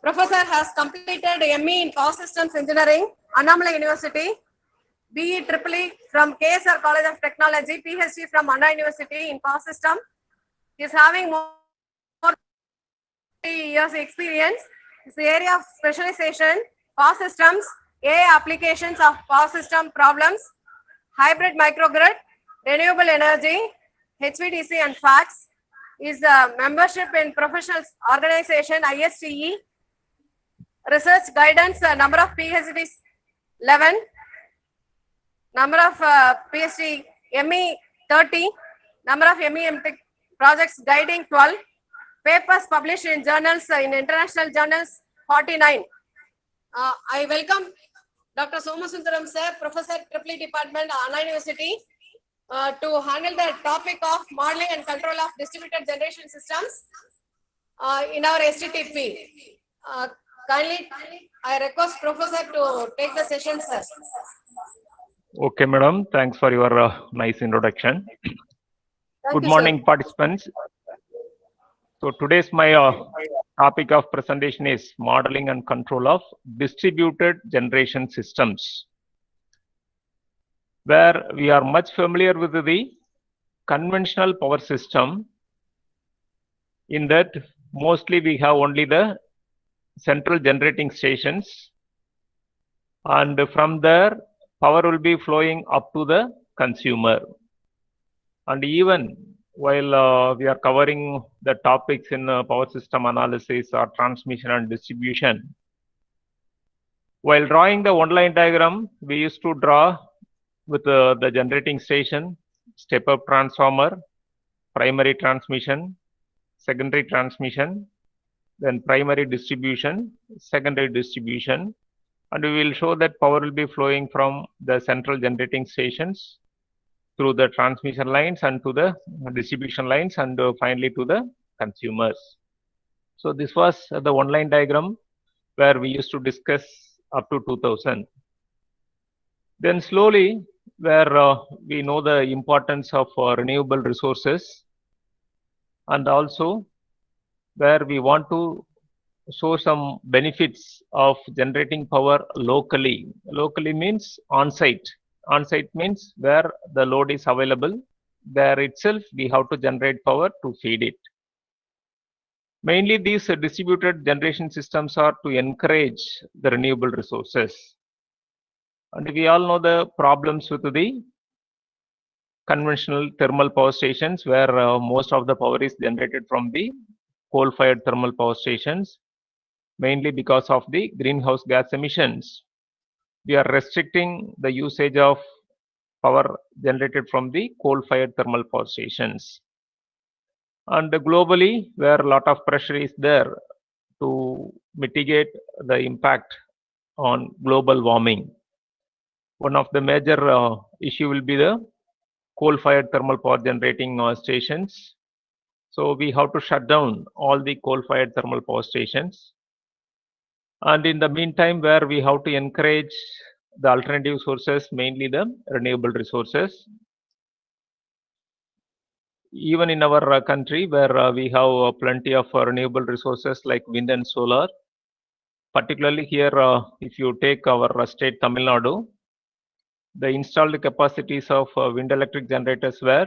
Professor has completed ME in Power Systems Engineering, Annamalai University, BE EEE from KSR College of Technology, PhD from Anna University in Power System. He is having more than 30 years experience. His area of specialization, Power Systems, AI applications of Power System problems, hybrid microgrid, renewable energy, HVDC and FACTS. Is membership in professional organization ISTE, research guidance, number of PhDs 11, number of PhD ME 30, number of ME MTech projects guiding 12, papers published in journals, in international journals 49. I welcome Dr. Somasundaram sir, Professor EEE Department, Anna University, to handle the topic of modeling and control of distributed generation systems in our STTP. Kindly, I request Professor to take the session, sir. Okay, madam. Thanks for your nice introduction. Good morning, participants. So today's my topic of presentation is modeling and control of distributed generation systems, where we are much familiar with the conventional power system. In that, mostly we have only the central generating stations, and from there power will be flowing up to the consumer. And even while we are covering the topics in power system analysis or transmission and distribution, while drawing the one-line diagram, we used to draw with the generating station, step-up transformer, primary transmission, secondary transmission, then primary distribution, secondary distribution, and we will show that power will be flowing from the central generating stations through the transmission lines and to the distribution lines and finally to the consumers. So this was the one-line diagram where we used to discuss up to 2000. Then slowly, where we know the importance of renewable resources, and also where we want to show some benefits of generating power locally. Locally means on-site. On-site means where the load is available, there itself we have to generate power to feed it. Mainly these distributed generation systems are to encourage the renewable resources. And we all know the problems with the conventional thermal power stations, where most of the power is generated from the coal-fired thermal power stations, mainly because of the greenhouse gas emissions. We are restricting the usage of power generated from the coal-fired thermal power stations. And globally, where a lot of pressure is there to mitigate the impact on global warming. One of the major issue will be the coal-fired thermal power generating stations. So we have to shut down all the coal-fired thermal power stations. And in the meantime, where we have to encourage the alternative sources, mainly the renewable resources. Even in our country, where we have plenty of renewable resources like wind and solar, particularly here, if you take our state Tamil Nadu, the installed capacities of wind electric generators were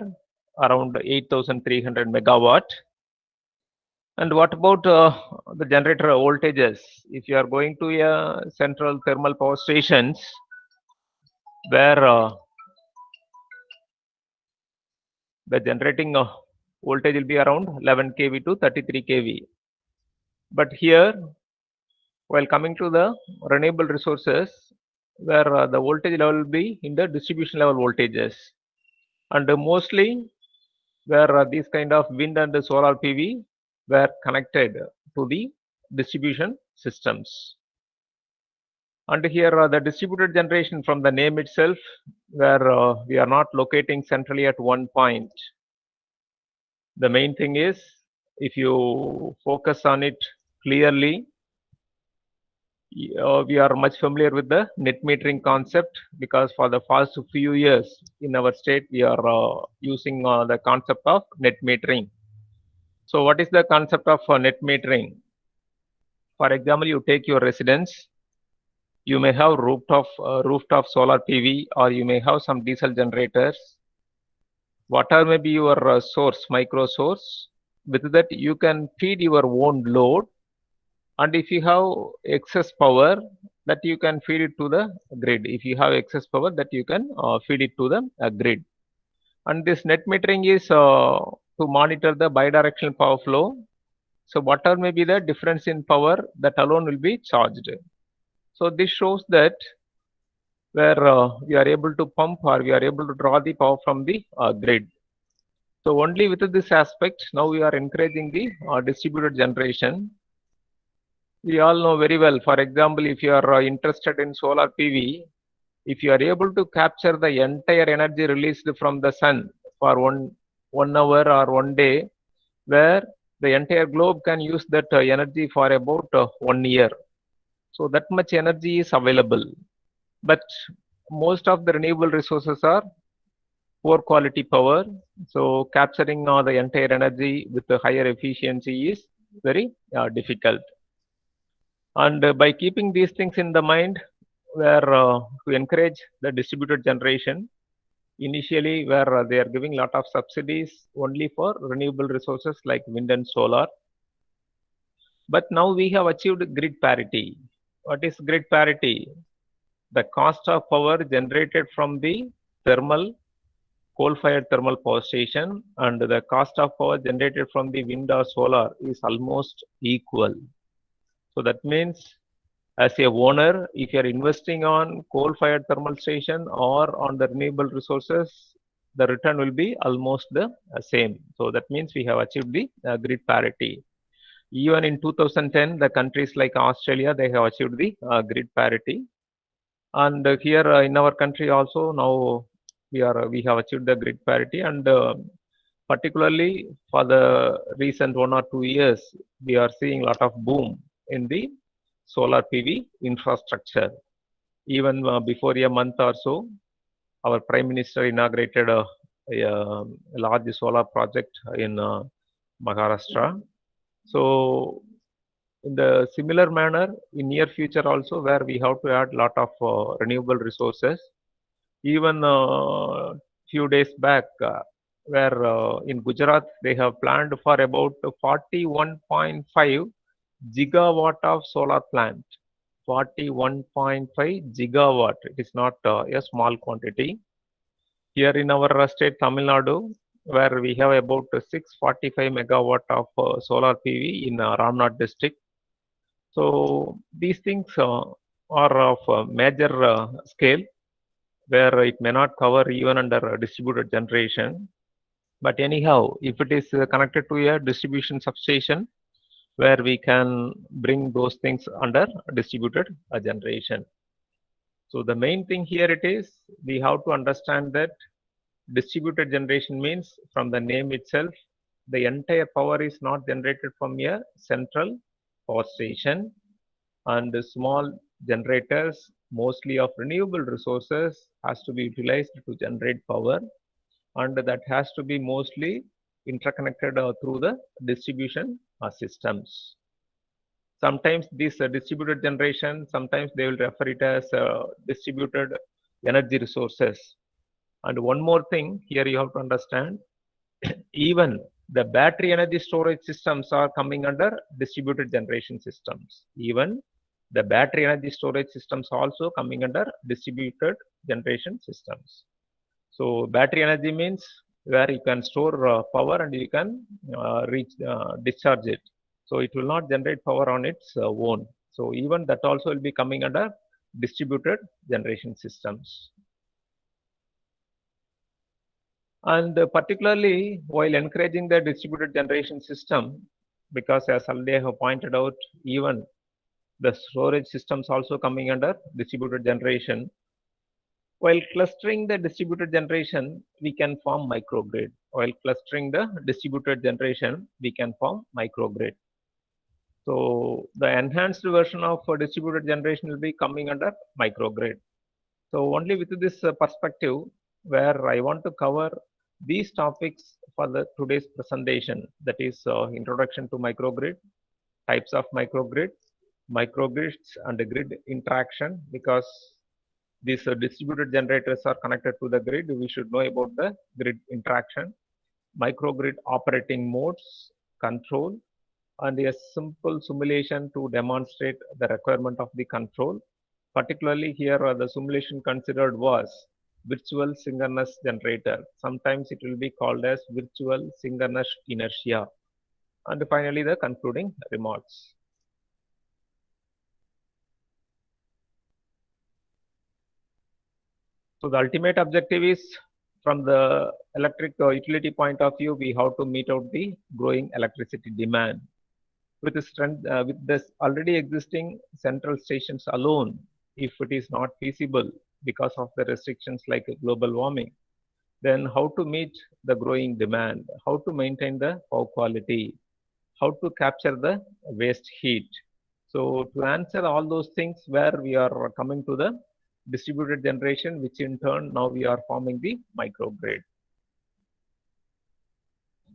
around 8,300 megawatt. And what about the generator voltages? If you are going to a central thermal power stations, where the generating voltage will be around 11 kV to 33 kV. But here, while coming to the renewable resources, where the voltage level will be in the distribution level voltages, and mostly where these kind of wind and solar PV were connected to the distribution systems. And here the distributed generation, from the name itself, where we are not locating centrally at one point. The main thing is, if you focus on it clearly, we are much familiar with the net metering concept, because for the past few years in our state we are using the concept of net metering. So what is the concept of net metering? For example, you take your residence, you may have rooftop solar PV, or you may have some diesel generators. Whatever may be your source, micro source, with that you can feed your own load, and if you have excess power, that you can feed it to the grid. If you have excess power, that you can feed it to the grid. And this net metering is to monitor the bidirectional power flow. So whatever may be the difference in power, that alone will be charged. So this shows that where we are able to pump or we are able to draw the power from the grid. So only with this aspect, now we are encouraging the distributed generation. We all know very well, for example, if you are interested in solar PV, if you are able to capture the entire energy released from the sun for one hour or one day, where the entire globe can use that energy for about 1 year. So that much energy is available. But most of the renewable resources are poor quality power. So capturing the entire energy with a higher efficiency is very difficult. And by keeping these things in the mind, where to encourage the distributed generation, initially where they are giving a lot of subsidies only for renewable resources like wind and solar. But now we have achieved grid parity. What is grid parity? The cost of power generated from the coal-fired thermal power station and the cost of power generated from the wind or solar is almost equal. So that means, as a owner, if you are investing on coal-fired thermal station or on the renewable resources, the return will be almost the same. So that means we have achieved the grid parity. Even in 2010, the countries like Australia, they have achieved the grid parity. And here in our country also, now we have achieved the grid parity, and particularly for the recent 1 or 2 years, we are seeing a lot of boom in the solar PV infrastructure. Even before a month or so, our Prime Minister inaugurated a large solar project in Maharashtra. So in the similar manner, in near future also, where we have to add lot of renewable resources. Even few days back, where in Gujarat, they have planned for about 41.5 gigawatt of solar plant. 41.5 gigawatt. It is not a small quantity. Here in our state, Tamil Nadu, where we have about 645 megawatt of solar PV in Ramnad district. So these things are of major scale, where it may not cover even under distributed generation. But anyhow, if it is connected to a distribution substation, where we can bring those things under distributed generation. So the main thing here it is, we have to understand that distributed generation means, from the name itself, the entire power is not generated from a central power station, and the small generators, mostly of renewable resources, has to be utilized to generate power, and that has to be mostly interconnected through the distribution systems. Sometimes this distributed generation, sometimes they will refer it as distributed energy resources. And one more thing here you have to understand, even the battery energy storage systems are coming under distributed generation systems. Even the battery energy storage systems also coming under distributed generation systems. So battery energy means where you can store power and you can discharge it. So it will not generate power on its own. So even that also will be coming under distributed generation systems. And particularly while encouraging the distributed generation system, because as already I have pointed out, even the storage systems also coming under distributed generation. While clustering the distributed generation, we can form microgrid. While clustering the distributed generation, we can form microgrid. So the enhanced version of distributed generation will be coming under microgrid. So only with this perspective, where I want to cover these topics for the today's presentation, that is introduction to microgrid, types of microgrid, microgrids and the grid interaction, because these distributed generators are connected to the grid. We should know about the grid interaction, microgrid operating modes, control, and a simple simulation to demonstrate the requirement of the control. Particularly here, the simulation considered was virtual synchronous generator. Sometimes it will be called as virtual synchronous inertia. And finally, the concluding remarks. So the ultimate objective is, from the electric utility point of view, we have to meet out the growing electricity demand. With this already existing central stations alone, if it is not feasible because of the restrictions like global warming, then how to meet the growing demand, how to maintain the power quality, how to capture the waste heat. So to answer all those things, where we are coming to the distributed generation, which in turn now we are forming the microgrid.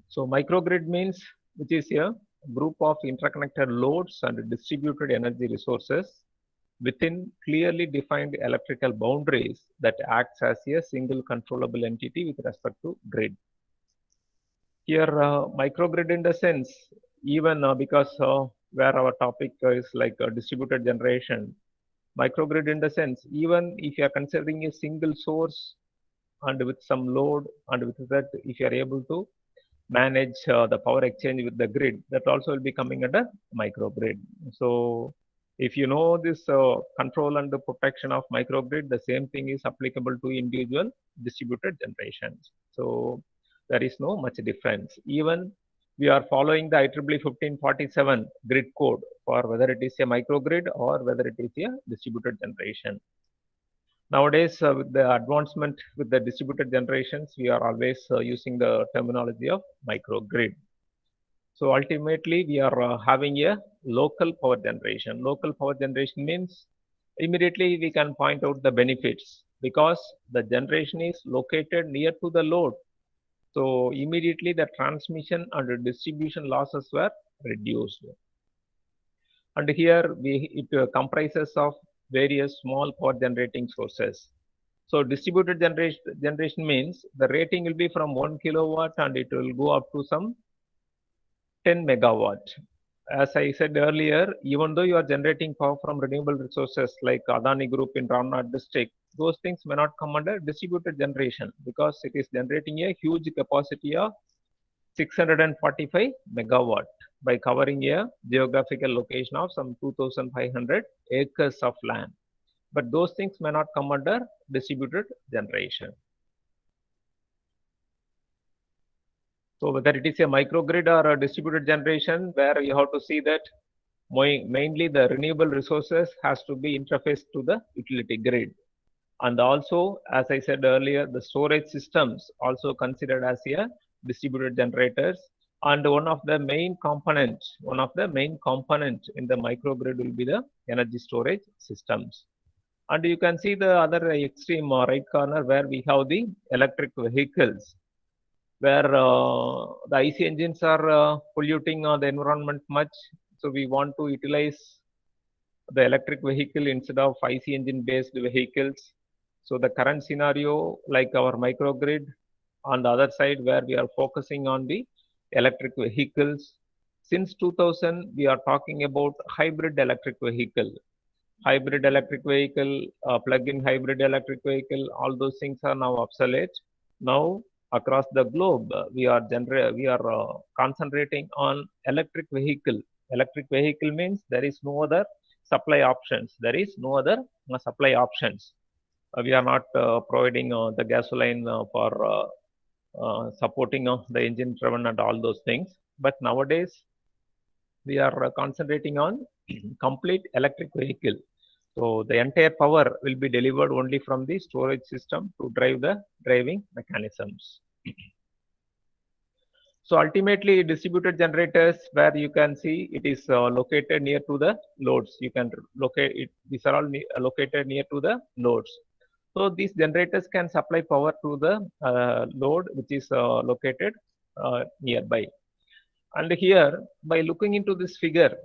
So microgrid means, which is a group of interconnected loads and distributed energy resources within clearly defined electrical boundaries that acts as a single controllable entity with respect to grid. Here, microgrid in the sense, even because where our topic is like distributed generation, microgrid in the sense, even if you are considering a single source and with some load, and with that, if you are able to manage the power exchange with the grid, that also will be coming under microgrid. So if you know this control and the protection of microgrid, the same thing is applicable to individual distributed generations. So there is no much difference. Even we are following the IEEE 1547 grid code for whether it is a microgrid or whether it is a distributed generation. Nowadays, with the advancement with the distributed generations, we are always using the terminology of microgrid. So ultimately, we are having a local power generation. Local power generation means immediately we can point out the benefits, because the generation is located near to the load. So immediately the transmission and distribution losses were reduced. And here it comprises of various small power generating sources. So distributed generation means the rating will be from 1 kilowatt and it will go up to some 10 megawatt. As I said earlier, even though you are generating power from renewable resources like Adani Group in Ramnad district, those things may not come under distributed generation, because it is generating a huge capacity of 645 megawatt by covering a geographical location of some 2,500 acres of land. But those things may not come under distributed generation. So whether it is a microgrid or a distributed generation, where you have to see that mainly the renewable resources has to be interfaced to the utility grid. And also, as I said earlier, the storage systems also considered as a distributed generators. And one of the main components in the microgrid will be the energy storage systems. And you can see the other extreme right corner, where we have the electric vehicles, where the IC engines are polluting the environment much. So we want to utilize the electric vehicle instead of IC engine based vehicles. So the current scenario, like our microgrid, on the other side, where we are focusing on the electric vehicles. Since 2000, we are talking about hybrid electric vehicle. Hybrid electric vehicle, plug-in hybrid electric vehicle, all those things are now obsolete. Now, across the globe, we are concentrating on electric vehicle. Electric vehicle means there is no other supply options. There is no other supply options. We are not providing the gasoline for supporting the engine driven and all those things. But nowadays, we are concentrating on complete electric vehicle. So the entire power will be delivered only from the storage system to drive the driving mechanisms. So ultimately, distributed generators, where you can see it is located near to the loads. You can locate it. These are all located near to the loads. So these generators can supply power to the load, which is located nearby. And here, by looking into this figure,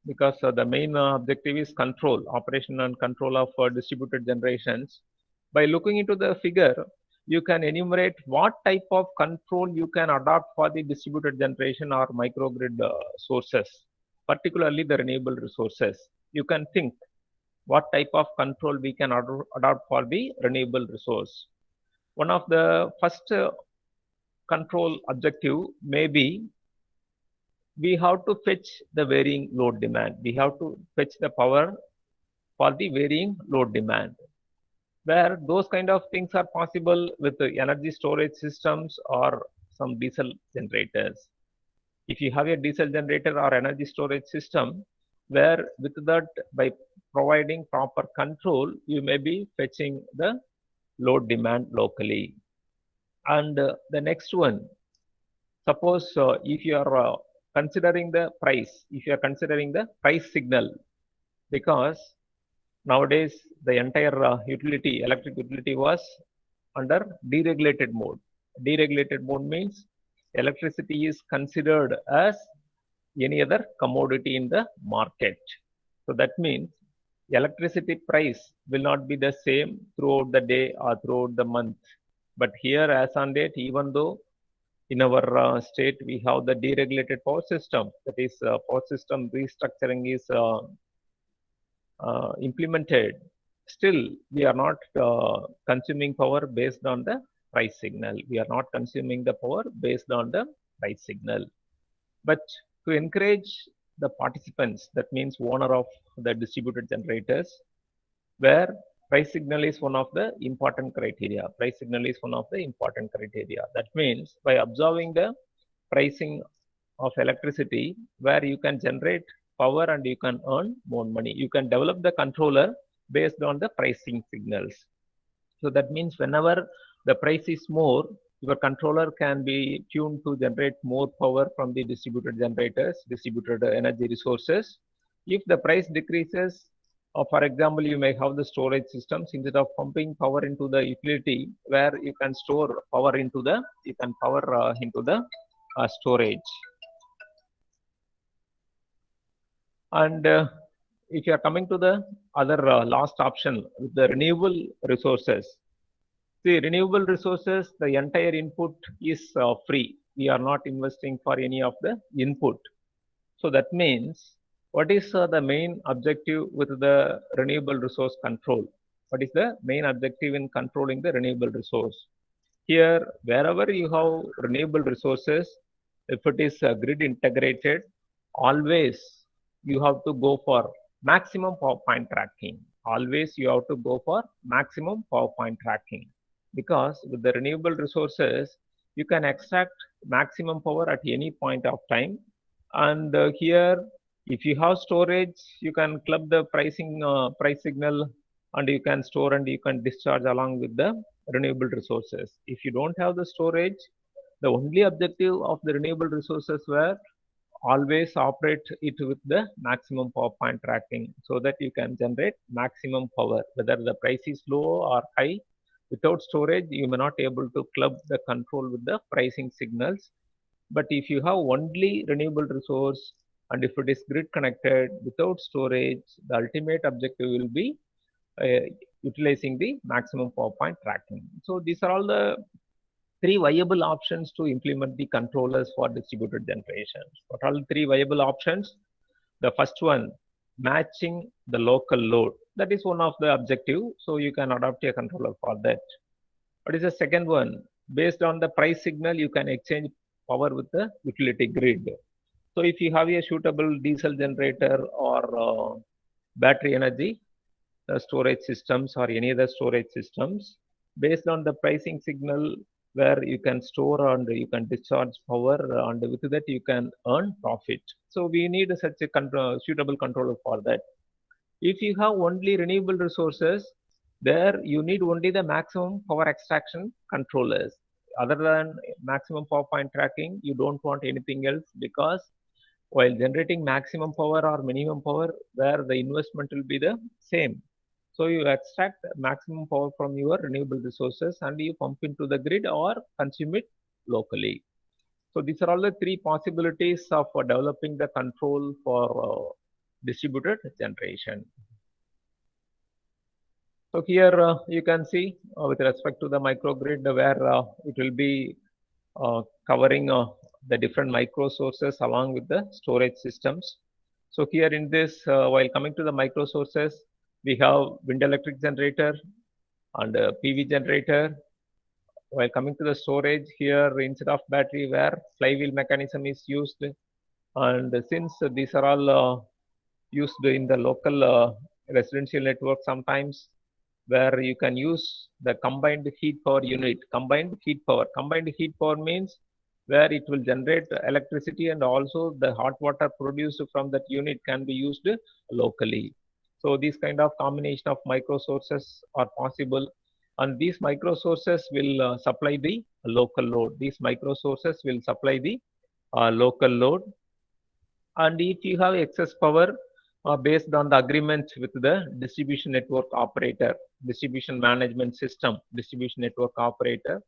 because the main objective is control, operation and control of distributed generations. By looking into the figure, you can enumerate what type of control you can adopt for the distributed generation or microgrid sources, particularly the renewable resources. You can think what type of control we can adopt for the renewable resource. One of the first control objective may be we have to fetch the varying load demand. We have to fetch the power for the varying load demand, where those kind of things are possible with the energy storage systems or some diesel generators. If you have a diesel generator or energy storage system, where with that, by providing proper control, you may be fetching the load demand locally. And the next one, suppose if you are considering the price, if you are considering the price signal, because nowadays the entire electric utility was under deregulated mode. Deregulated mode means electricity is considered as any other commodity in the market. So that means electricity price will not be the same throughout the day or throughout the month. But here, as on date, even though in our state we have the deregulated power system, that is power system restructuring is implemented, still we are not consuming power based on the price signal. We are not consuming the power based on the price signal. But to encourage the participants, that means owner of the distributed generators, where price signal is one of the important criteria. Price signal is one of the important criteria. That means by observing the pricing of electricity, where you can generate power and you can earn more money. You can develop the controller based on the pricing signals. So that means whenever the price is more, your controller can be tuned to generate more power from the distributed generators, distributed energy resources. If the price decreases, for example, you may have the storage systems. Instead of pumping power into the utility, where you can store power into the, storage. And if you are coming to the other last option, the renewable resources. See, renewable resources, the entire input is free. We are not investing for any of the input. So that means, what is the main objective with the renewable resource control? What is the main objective in controlling the renewable resource? Here, wherever you have renewable resources, if it is grid integrated, always you have to go for maximum power point tracking. Always you have to go for maximum power point tracking, because with the renewable resources, you can extract maximum power at any point of time. And here, if you have storage, you can club the price signal, and you can store and you can discharge along with the renewable resources. If you don't have the storage, the only objective of the renewable resources were always operate it with the maximum power point tracking, so that you can generate maximum power, whether the price is low or high. Without storage, you may not able to club the control with the pricing signals. But if you have only renewable resource, and if it is grid connected without storage, the ultimate objective will be utilizing the maximum power point tracking. So these are all the three viable options to implement the controllers for distributed generation. What are the three viable options? The first one, matching the local load. That is one of the objective. So you can adopt a controller for that. What is the second one? Based on the price signal, you can exchange power with the utility grid. So if you have a suitable diesel generator or battery energy storage systems or any other storage systems, based on the pricing signal, where you can store and you can discharge power, and with that you can earn profit. So we need such a suitable controller for that. If you have only renewable resources, there you need only the maximum power extraction controllers. Other than maximum power point tracking, you don't want anything else, because while generating maximum power or minimum power, where the investment will be the same. So you extract maximum power from your renewable resources and you pump into the grid or consume it locally. So these are all the three possibilities of developing the control for distributed generation. So here you can see with respect to the microgrid where it will be covering the different micro sources along with the storage systems. So here in this, while coming to the micro sources, we have wind electric generator and PV generator. While coming to the storage, here instead of battery, where flywheel mechanism is used, and since these are all used in the local residential network sometimes, where you can use the combined heat power unit. Combined heat power means where it will generate electricity and also the hot water produced from that unit can be used locally. So these kind of combination of micro sources are possible, and these micro sources will supply the local load. These micro sources will supply the local load, and if you have excess power based on the agreement with the distribution network operator, distribution management system, distribution network operator,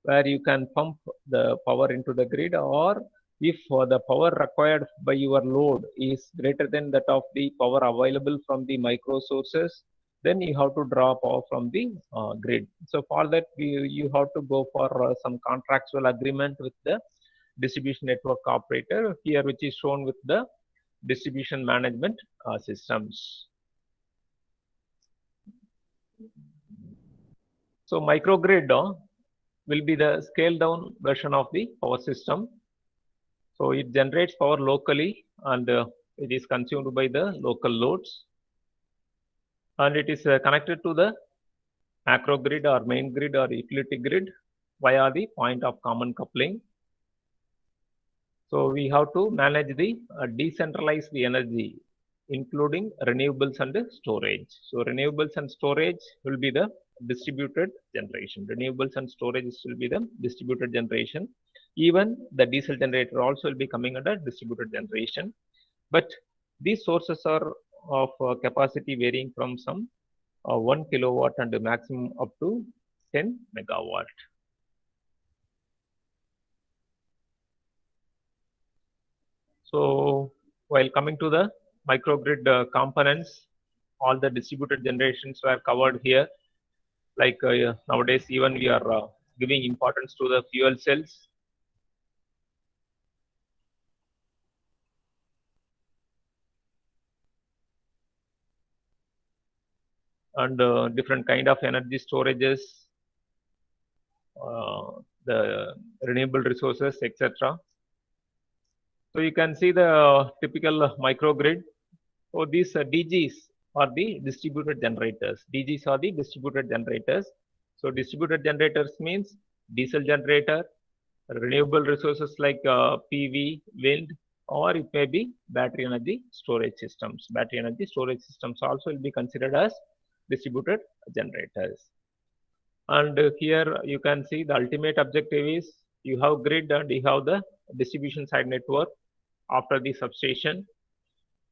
where you can pump the power into the grid, or if the power required by your load is greater than that of the power available from the micro sources, then you have to draw power from the grid. So for that, you have to go for some contractual agreement with the distribution network operator here, which is shown with the distribution management systems. So microgrid will be the scaled down version of the power system. So it generates power locally and it is consumed by the local loads, and it is connected to the macro grid or main grid or utility grid via the point of common coupling. So we have to manage the decentralize the energy, including renewables and storage. So renewables and storage will be the distributed generation. Renewables and storage will be the distributed generation. Even the diesel generator also will be coming under distributed generation. But these sources are of capacity varying from some 1 kilowatt and maximum up to 10 megawatt. So while coming to the microgrid components, all the distributed generations were covered here. Like nowadays, even we are giving importance to the fuel cells. And different kind of energy storages, the renewable resources, etc. So you can see the typical microgrid. So these DGs are the distributed generators. DGs are the distributed generators. So distributed generators means diesel generator, renewable resources like PV, wind, or it may be battery energy storage systems. Battery energy storage systems also will be considered as distributed generators. And here you can see the ultimate objective is you have grid and you have the distribution side network after the substation.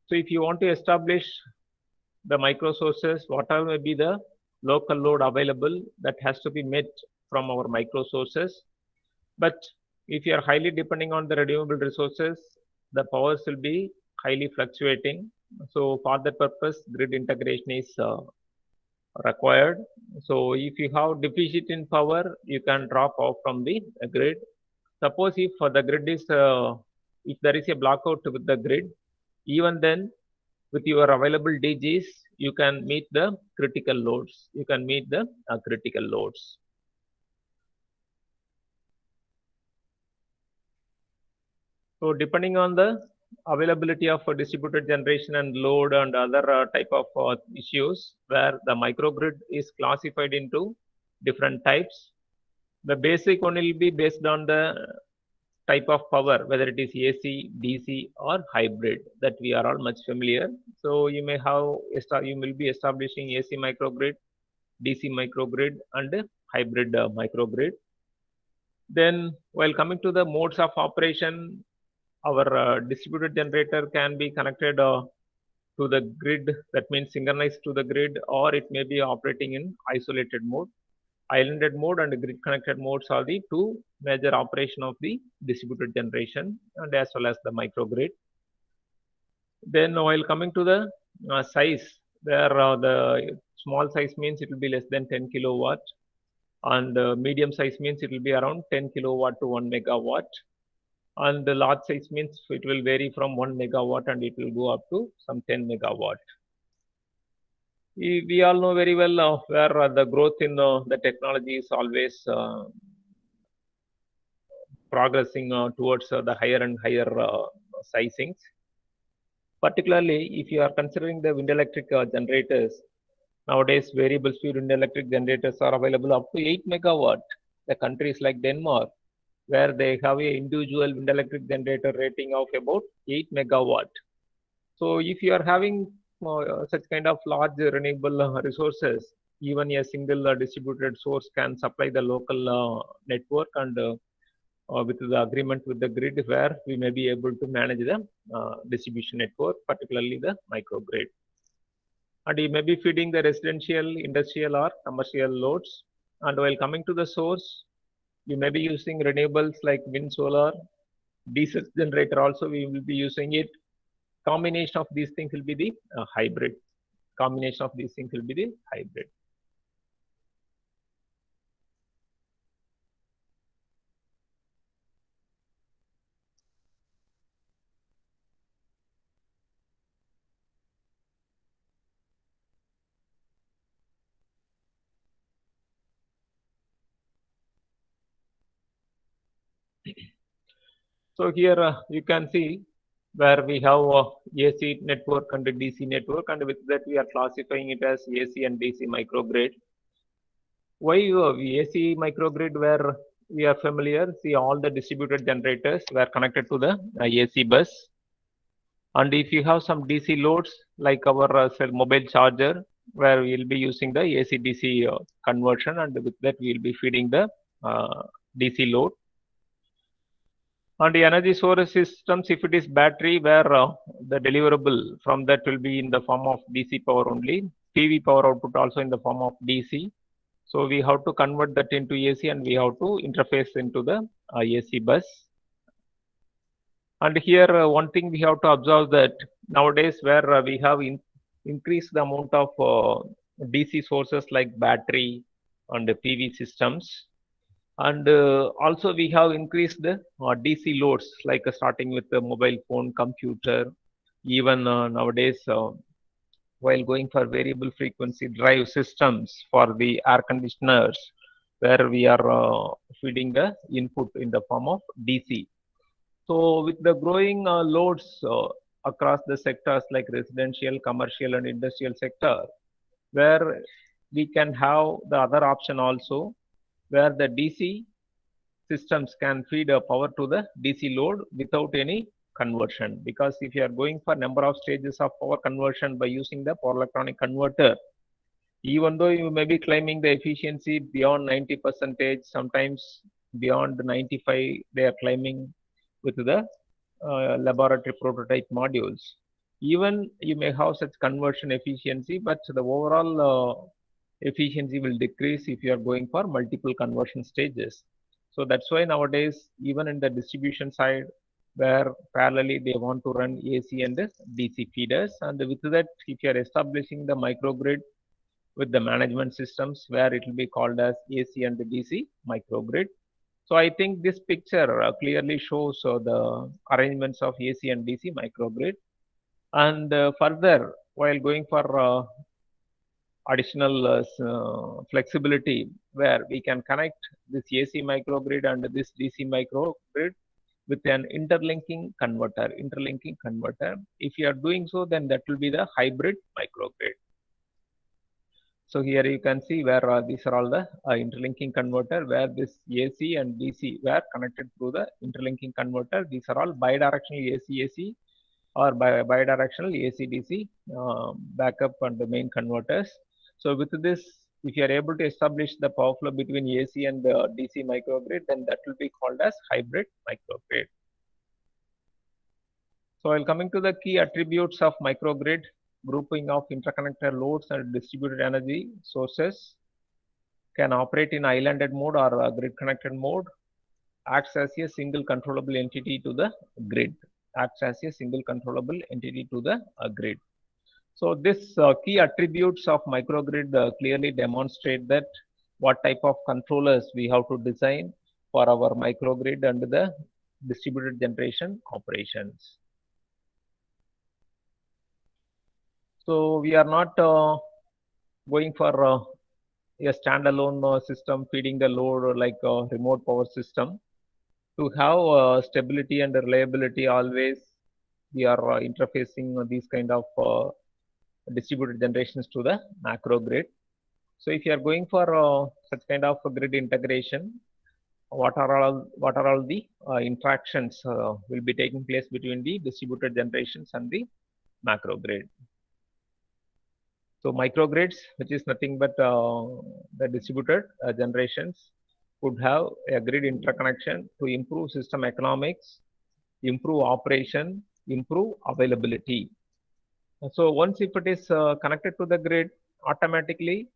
So if you want to establish the micro sources, whatever may be the local load available, that has to be met from our micro sources. But if you are highly depending on the renewable resources, the powers will be highly fluctuating. So for that purpose, grid integration is required. So if you have deficit in power, you can draw power from the grid. Suppose if the grid is, if there is a blackout with the grid, even then with your available DGs, you can meet the critical loads. You can meet the critical loads. So depending on the availability of distributed generation and load and other type of issues, where the microgrid is classified into different types. The basic one will be based on the type of power, whether it is AC, DC, or hybrid, that we are all much familiar. So you may have, you will be establishing AC microgrid, DC microgrid, and hybrid microgrid. Then while coming to the modes of operation, our distributed generator can be connected to the grid, that means synchronized to the grid, or it may be operating in isolated mode. Islanded mode and grid connected modes are the two major operation of the distributed generation and as well as the microgrid. Then while coming to the size, there the small size means it will be less than 10 kilowatt, and medium size means it will be around 10 kilowatt to 1 megawatt, and the large size means it will vary from 1 megawatt and it will go up to some 10 megawatt. We all know very well where the growth in the technology is always progressing towards the higher and higher sizings. Particularly if you are considering the wind electric generators, nowadays variable speed wind electric generators are available up to 8 megawatt. The countries like Denmark, where they have a individual wind electric generator rating of about 8 megawatt. So if you are having such kind of large renewable resources, even a single distributed source can supply the local network, and with the agreement with the grid, where we may be able to manage the distribution network, particularly the microgrid. And you may be feeding the residential, industrial or commercial loads. And while coming to the source, you may be using renewables like wind, solar, diesel generator also we will be using it. Combination of these things will be the hybrid. Combination of these things will be the hybrid. So here you can see where we have AC network and DC network, and with that we are classifying it as AC and DC microgrid. Why AC microgrid, where we are familiar, see all the distributed generators were connected to the AC bus. And if you have some DC loads like our mobile charger, where we will be using the AC-DC conversion, and with that we will be feeding the DC load. And the energy source systems, if it is battery, where the deliverable from that will be in the form of DC power only, PV power output also in the form of DC. So we have to convert that into AC, and we have to interface into the AC bus. And here one thing we have to observe that nowadays where we have increased the amount of DC sources like battery and PV systems, and also we have increased the DC loads like starting with the mobile phone, computer, even nowadays while going for variable frequency drive systems for the air conditioners, where we are feeding the input in the form of DC. So with the growing loads across the sectors like residential, commercial and industrial sector, where we can have the other option also, where the DC systems can feed power to the DC load without any conversion. Because if you are going for number of stages of power conversion by using the power electronic converter, even though you may be claiming the efficiency beyond 90%, sometimes beyond 95, they are claiming with the laboratory prototype modules. Even you may have such conversion efficiency, but the overall efficiency will decrease if you are going for multiple conversion stages. So that's why nowadays, even in the distribution side, where parallelly they want to run AC and DC feeders, and with that, if you are establishing the microgrid with the management systems, where it will be called as AC and the DC microgrid. So I think this picture clearly shows the arrangements of AC and DC microgrid. And further, while going for additional flexibility, where we can connect this AC microgrid and this DC microgrid with an interlinking converter. If you are doing so, then that will be the hybrid microgrid. So here you can see where these are all the interlinking converter, where this AC and DC were connected through the interlinking converter. These are all bidirectional AC-AC or bidirectional AC-DC backup and the main converters. So with this, if you are able to establish the power flow between AC and the DC microgrid, then that will be called as hybrid microgrid. So while coming to the key attributes of microgrid, grouping of interconnected loads and distributed energy sources, can operate in islanded mode or grid connected mode, acts as a single controllable entity to the grid. acts as a single controllable entity to the grid. So this key attributes of microgrid clearly demonstrate that what type of controllers we have to design for our microgrid and the distributed generation operations. So we are not going for a standalone system feeding the load like a remote power system. To have stability and reliability, always we are interfacing these kind of distributed generations to the macro grid. So if you are going for such kind of grid integration, what are all the interactions will be taking place between the distributed generations and the macro grid. So microgrids, which is nothing but the distributed generations, could have a grid interconnection to improve system economics, improve operation, improve availability. So once if it is connected to the grid, automatically,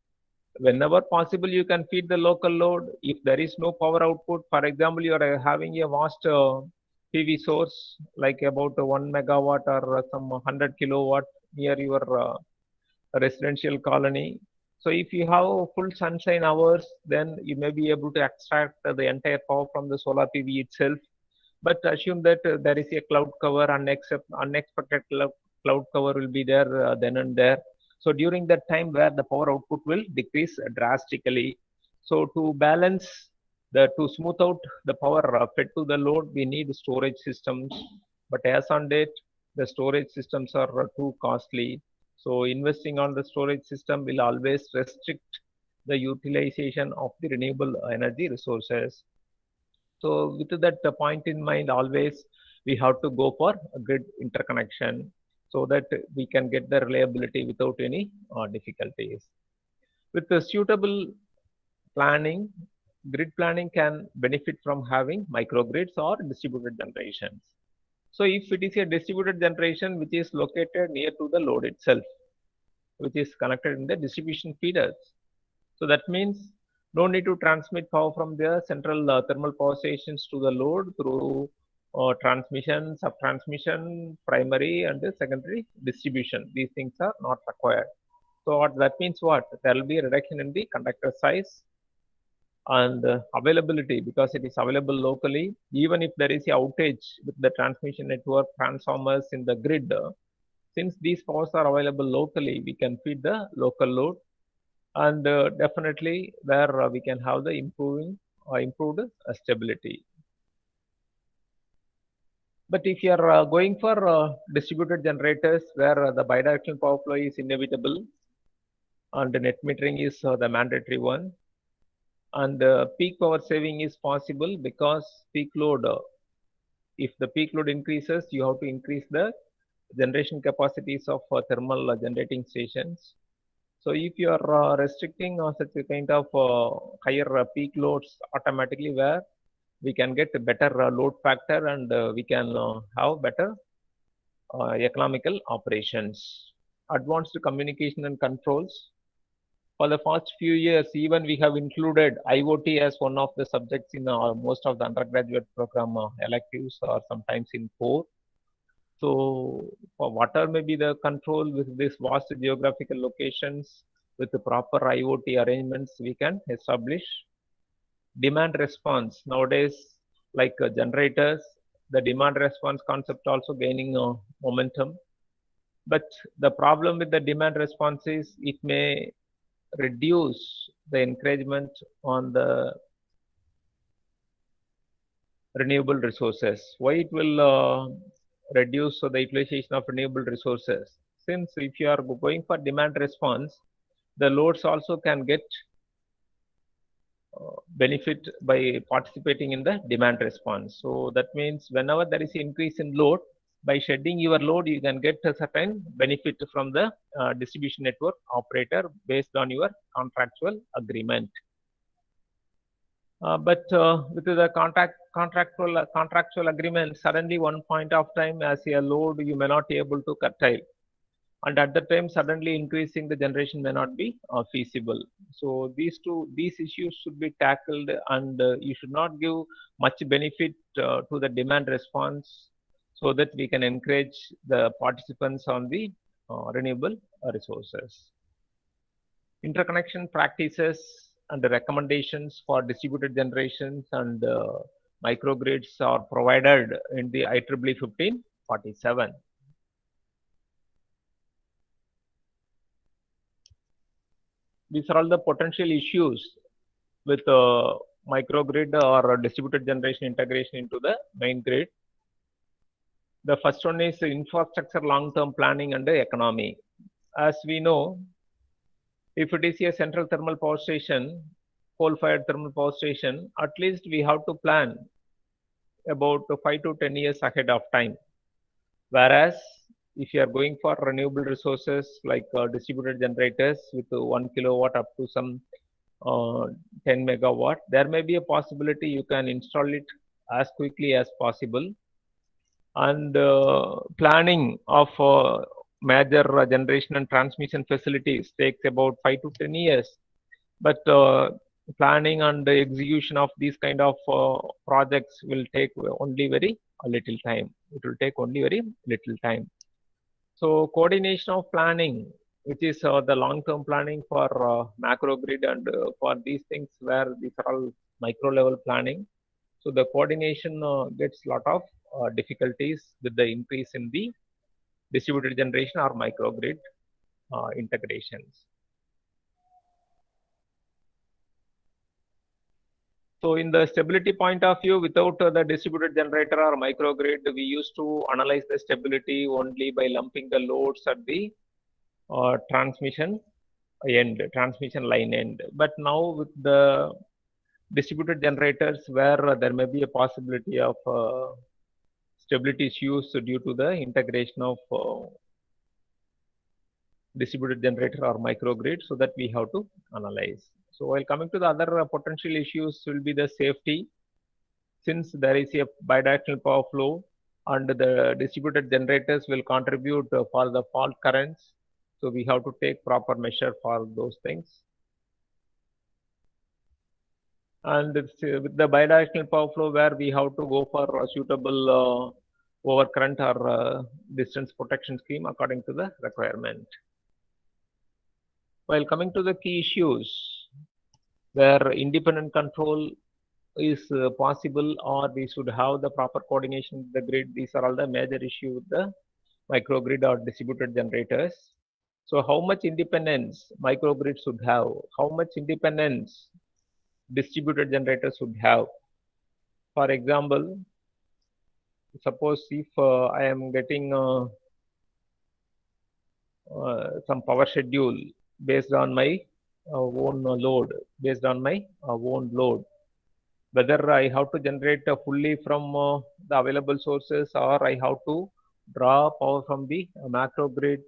whenever possible, you can feed the local load. If there is no power output, for example, you are having a vast PV source like about 1 megawatt or some 100 kilowatt near your residential colony. So if you have full sunshine hours, then you may be able to extract the entire power from the solar PV itself. But assume that there is a cloud cover, unexpected cloud cover will be there then and there. So during that time where the power output will decrease drastically. So to to smooth out the power fed to the load, we need storage systems. But as on date, the storage systems are too costly. So investing on the storage system will always restrict the utilization of the renewable energy resources. So with that point in mind, always we have to go for a grid interconnection so that we can get the reliability without any difficulties. With the suitable planning, grid planning can benefit from having microgrids or distributed generations. So if it is a distributed generation which is located near to the load itself, which is connected in the distribution feeders, so that means no need to transmit power from the central thermal power stations to the load through transmission, sub-transmission, primary and secondary distribution. These things are not required. So what that means, what there will be a reduction in the conductor size and availability, because it is available locally. Even if there is a outage with the transmission network transformers in the grid, since these powers are available locally, we can feed the local load, and definitely where we can have the improved stability. But if you are going for distributed generators where the bidirectional power flow is inevitable and net metering is the mandatory one, and peak power saving is possible because peak load, if the peak load increases, you have to increase the generation capacities of thermal generating stations. So if you are restricting such a kind of higher peak loads, automatically where we can get a better load factor and we can have better economical operations. Advanced communication and controls. For the past few years, even we have included IoT as one of the subjects in most of the undergraduate program electives or sometimes in core. So for whatever may be the control with this vast geographical locations, with the proper IoT arrangements, we can establish demand response. Nowadays, like generators, the demand response concept also gaining momentum. But the problem with the demand response is it may reduce the encouragement on the renewable resources. Why it will reduce the utilization of renewable resources? Since if you are going for demand response, the loads also can get benefit by participating in the demand response. So that means whenever there is an increase in load, by shedding your load, you can get a certain benefit from the distribution network operator based on your contractual agreement. But with the contractual agreement, suddenly one point of time as a load, you may not be able to curtail. And at the time, suddenly increasing the generation may not be feasible. So these issues should be tackled, and you should not give much benefit to the demand response so that we can encourage the participants on the renewable resources. Interconnection practices and the recommendations for distributed generations and microgrids are provided in the IEEE 1547. These are all the potential issues with microgrid or distributed generation integration into the main grid. The first one is infrastructure long-term planning and the economy. As we know, if it is a central thermal power station, coal-fired thermal power station, at least we have to plan about 5 to 10 years ahead of time. Whereas if you are going for renewable resources like distributed generators with 1 kilowatt up to some 10 megawatt, there may be a possibility you can install it as quickly as possible. And planning of major generation and transmission facilities takes about 5 to 10 years. But planning and the execution of these kind of projects will take only very little time. It will take only very little time. So coordination of planning, which is the long-term planning for macro grid and for these things where these are all micro level planning. So the coordination gets a lot of difficulties with the increase in the distributed generation or microgrid integrations. So in the stability point of view, without the distributed generator or microgrid, we used to analyze the stability only by lumping the loads at the transmission line end. But now with the distributed generators where there may be a possibility of stability issues due to the integration of distributed generator or microgrid, so that we have to analyze. So while coming to the other potential issues will be the safety, since there is a bidirectional power flow and the distributed generators will contribute for the fault currents. So we have to take proper measure for those things. And with the bidirectional power flow where we have to go for a suitable overcurrent or distance protection scheme according to the requirement. While coming to the key issues where independent control is possible, or we should have the proper coordination with the grid, these are all the major issues with the microgrid or distributed generators. So how much independence microgrid should have? How much independence distributed generators should have? For example, suppose if I am getting some power schedule based on my own load, whether I have to generate fully from the available sources or I have to draw power from the macro grid.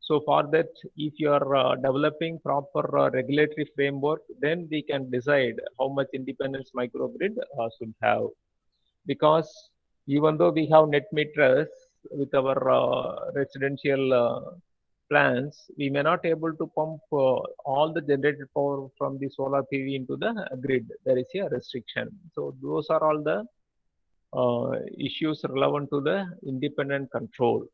So for that, if you are developing proper regulatory framework, then we can decide how much independence microgrid should have. Because even though we have net meters with our residential plants, we may not able to pump all the generated power from the solar PV into the grid. There is a restriction. So those are all the issues relevant to the independent control.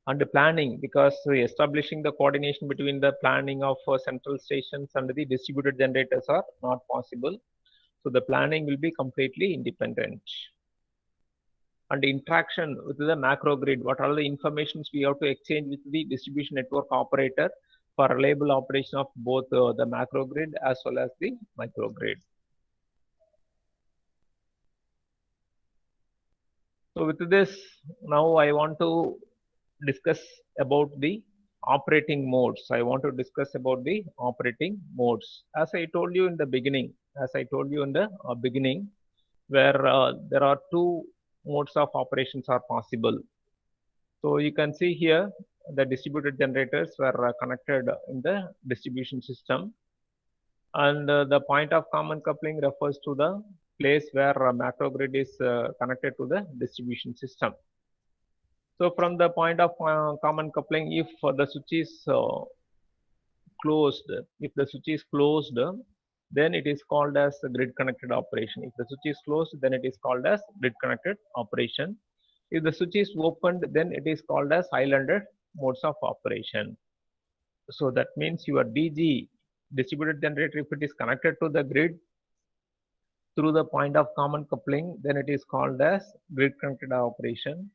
And the planning, because establishing the coordination between the planning of central stations and the distributed generators are not possible. So the planning will be completely independent. And the interaction with the macro grid, what are the informations we have to exchange with the distribution network operator for reliable operation of both the macro grid as well as the micro grid. So with this, now I want to discuss about the operating modes. I want to discuss about the operating modes. As I told you in the beginning, where there are two modes of operations are possible. So you can see here the distributed generators were connected in the distribution system, and the point of common coupling refers to the place where a macro grid is connected to the distribution system. So from the point of common coupling, if the switch is closed, then it is called as the grid connected operation. If the switch is closed, then it is called as grid connected operation. If the switch is opened, then it is called as islanded modes of operation. So that means your DG, distributed generator, if it is connected to the grid through the point of common coupling, then it is called as grid connected operation.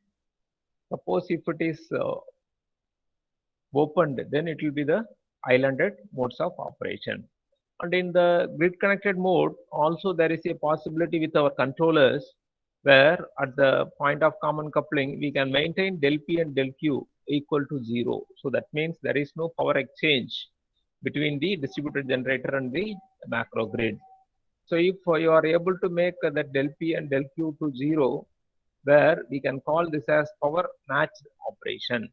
Suppose if it is opened, then it will be the islanded modes of operation. And in the grid connected mode, also there is a possibility with our controllers where at the point of common coupling, we can maintain del P and del Q equal to 0. So that means there is no power exchange between the distributed generator and the macro grid. So if you are able to make that del P and del Q to 0, where we can call this as power matched operation.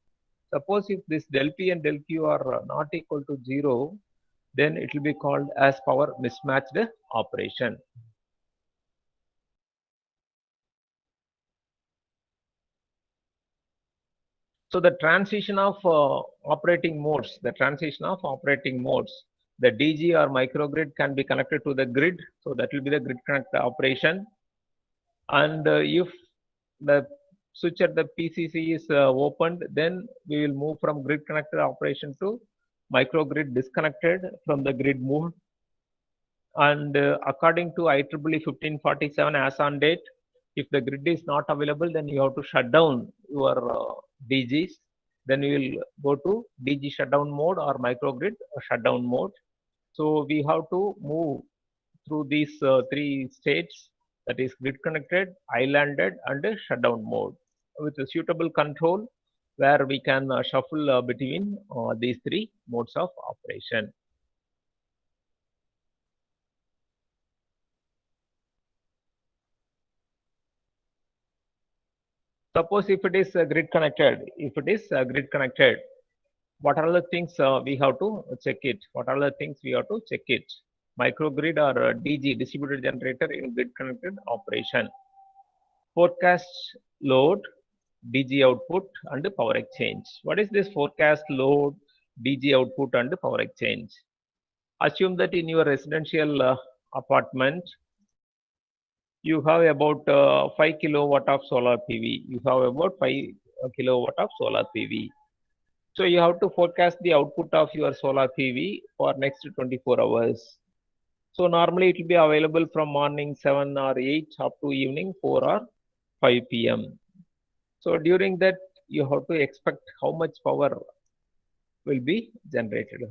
Suppose if this del P and del Q are not equal to 0, then it will be called as power mismatched operation. So the transition of operating modes, the DG or microgrid can be connected to the grid. So that will be the grid connect operation. And if the switch at the PCC is opened, then we will move from grid connected operation to microgrid disconnected from the grid mode. And according to IEEE 1547 as on date, if the grid is not available, then you have to shut down your DGs. Then you will go to DG shutdown mode or microgrid shutdown mode. So we have to move through these three states, that is grid connected, islanded, and shutdown mode with a suitable control where we can shuffle between these three modes of operation. Suppose if it is grid connected, what are the things we have to check it? Microgrid or DG, distributed generator in grid connected operation. Forecast load, DG output, and power exchange. What is this forecast load, DG output, and power exchange? Assume that in your residential apartment, you have about 5 kilowatt of solar PV. So you have to forecast the output of your solar PV for next 24 hours. So normally it will be available from morning 7 or 8 up to evening 4 or 5 p.m. So during that, you have to expect how much power will be generated.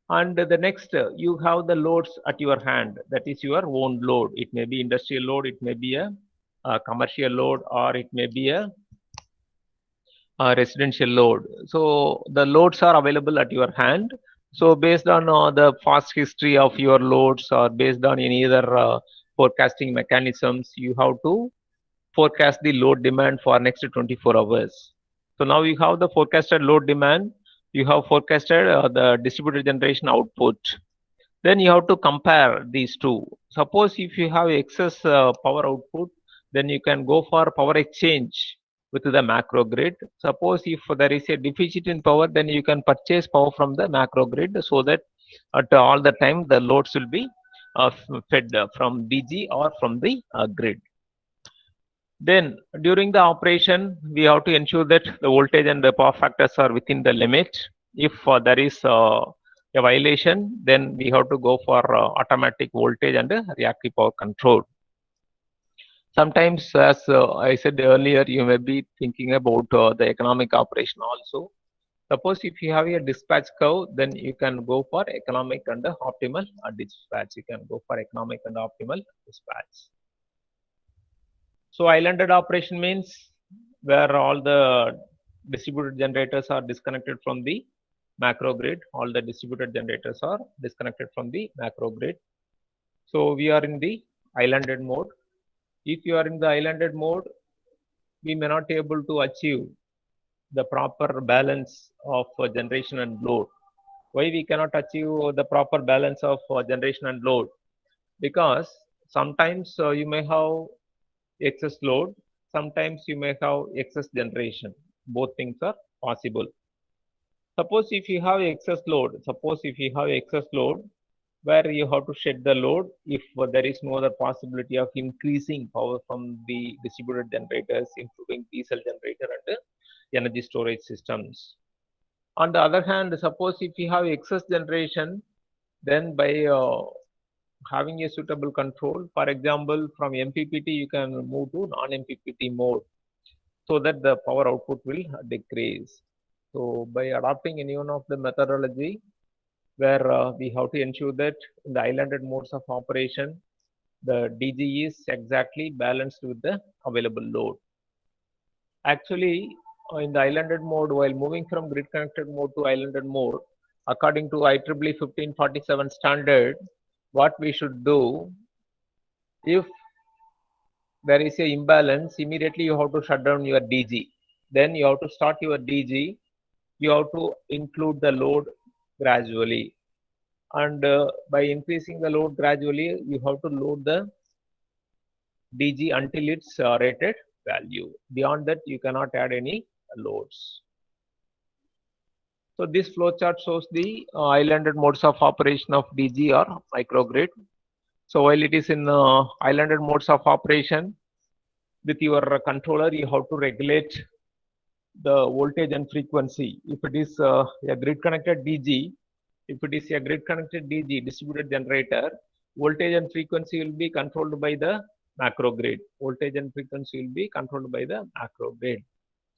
And the next, you have the loads at your hand. That is your own load. It may be industrial load, it may be a commercial load, or it may be a residential load. So the loads are available at your hand. So based on the past history of your loads or based on any other forecasting mechanisms, you have to forecast the load demand for next 24 hours. So now you have the forecasted load demand, you have forecasted the distributed generation output. Then you have to compare these two. Suppose if you have excess power output, then you can go for power exchange with the macro grid. Suppose if there is a deficit in power, then you can purchase power from the macro grid so that at all the time the loads will be fed from DG or from the grid. Then during the operation, we have to ensure that the voltage and the power factors are within the limit. If there is a violation, then we have to go for automatic voltage and reactive power control. Sometimes, as I said earlier, you may be thinking about the economic operation also. Suppose if you have a dispatch curve, then you can go for economic and optimal dispatch. So islanded operation means where all the distributed generators are disconnected from the macro grid. So we are in the islanded mode. If you are in the islanded mode, we may not be able to achieve the proper balance of generation and load. Why we cannot achieve the proper balance of generation and load? Because sometimes you may have excess load, sometimes you may have excess generation. Both things are possible. Suppose if you have excess load, where you have to shed the load if there is no other possibility of increasing power from the distributed generators, including diesel generator and energy storage systems. On the other hand, suppose if you have excess generation, then by having a suitable control, for example, from MPPT, you can move to non-MPPT mode so that the power output will decrease. So by adopting any one of the methodology, where we have to ensure that in the islanded modes of operation, the DG is exactly balanced with the available load. Actually, in the islanded mode, while moving from grid connected mode to islanded mode, according to IEEE 1547 standard, what we should do, if there is a imbalance, immediately you have to shut down your DG. Then you have to start your DG. You have to include the load gradually. And by increasing the load gradually, you have to load the DG until its rated value. Beyond that, you cannot add any loads. So this flowchart shows the islanded modes of operation of DG or microgrid. So while it is in islanded modes of operation, with your controller, you have to regulate the voltage and frequency. If it is a grid connected DG, distributed generator, voltage and frequency will be controlled by the macro grid.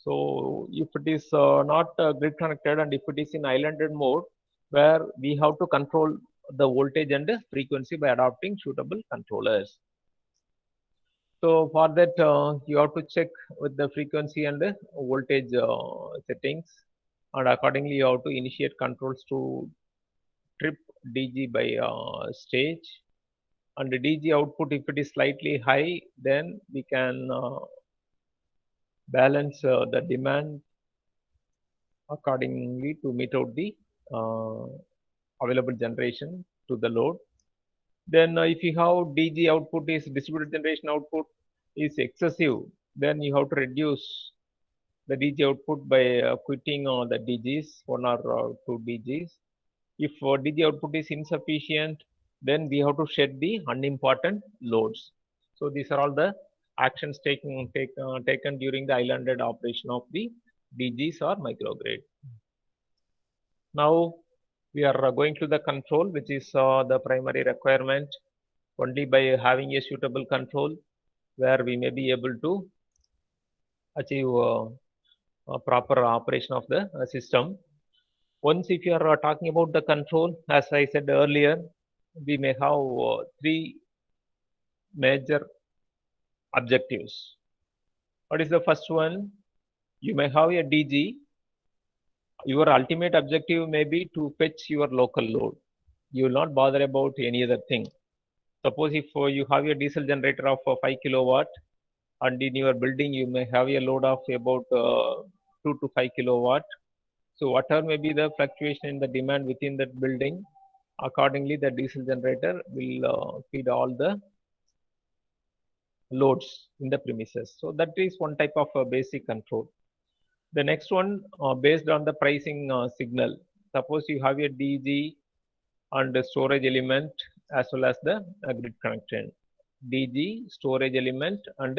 So if it is not grid connected and if it is in islanded mode, where we have to control the voltage and the frequency by adopting suitable controllers. So for that, you have to check with the frequency and the voltage settings, and accordingly you have to initiate controls to trip DG by stage. And the DG output, if it is slightly high, then we can balance the demand accordingly to meet out the available generation to the load. Then if you have DG output is distributed generation output is excessive, then you have to reduce the DG output by quitting the DGs, 1 or 2 DGs. If DG output is insufficient, then we have to shed the unimportant loads. So these are all the actions taken during the islanded operation of the DGs or microgrid. Now we are going to the control, which is the primary requirement. Only by having a suitable control, where we may be able to achieve a proper operation of the system. Once if you are talking about the control, as I said earlier, we may have 3 major objectives. What is the first one? You may have a DG. Your ultimate objective may be to fetch your local load. You will not bother about any other thing. Suppose if you have a diesel generator of 5 kilowatt, and in your building you may have a load of about 2 to 5 kilowatt. So whatever may be the fluctuation in the demand within that building, accordingly the diesel generator will feed all the loads in the premises. So that is one type of basic control. The next one, based on the pricing signal. Suppose you have a DG and a storage element as well as the grid connection. DG, storage element and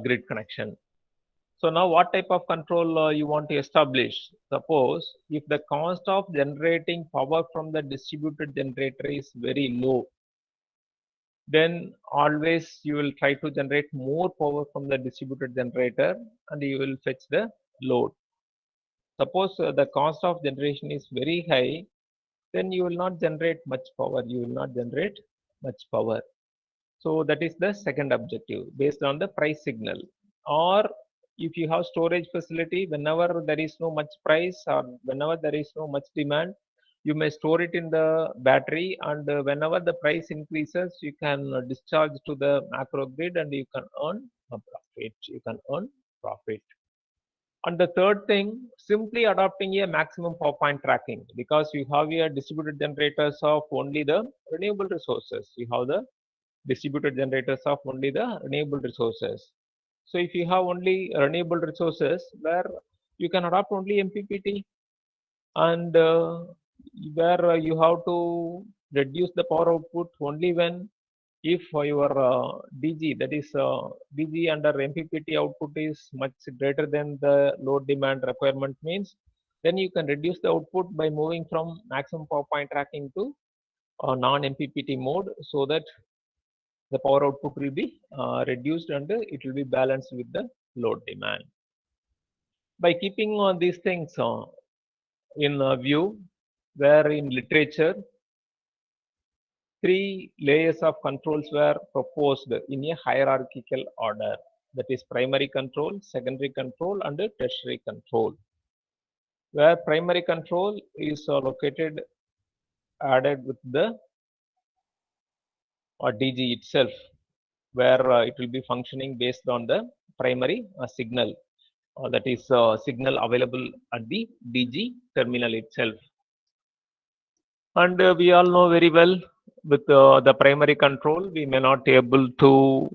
grid connection. So now what type of control you want to establish? Suppose if the cost of generating power from the distributed generator is very low, then always you will try to generate more power from the distributed generator and you will fetch the load. Suppose the cost of generation is very high, then you will not generate much power. So that is the second objective based on the price signal. Or if you have storage facility, whenever there is no much price or whenever there is no much demand, you may store it in the battery, and whenever the price increases, you can discharge to the macro grid and you can earn profit. And the third thing, simply adopting a maximum power point tracking, because you have a distributed generators of only the renewable resources. So if you have only renewable resources, where you can adopt only MPPT, and where you have to reduce the power output only when if your DG, that is DG under MPPT output is much greater than the load demand requirement means, then you can reduce the output by moving from maximum power point tracking to non-MPPT mode, so that the power output will be reduced and it will be balanced with the load demand. By keeping on these things in view, where in literature, 3 layers of controls were proposed in a hierarchical order. That is primary control, secondary control, and tertiary control. Where primary control is located added with the DG itself, where it will be functioning based on the primary signal, that is signal available at the DG terminal itself. And we all know very well, with the primary control, we may not be able to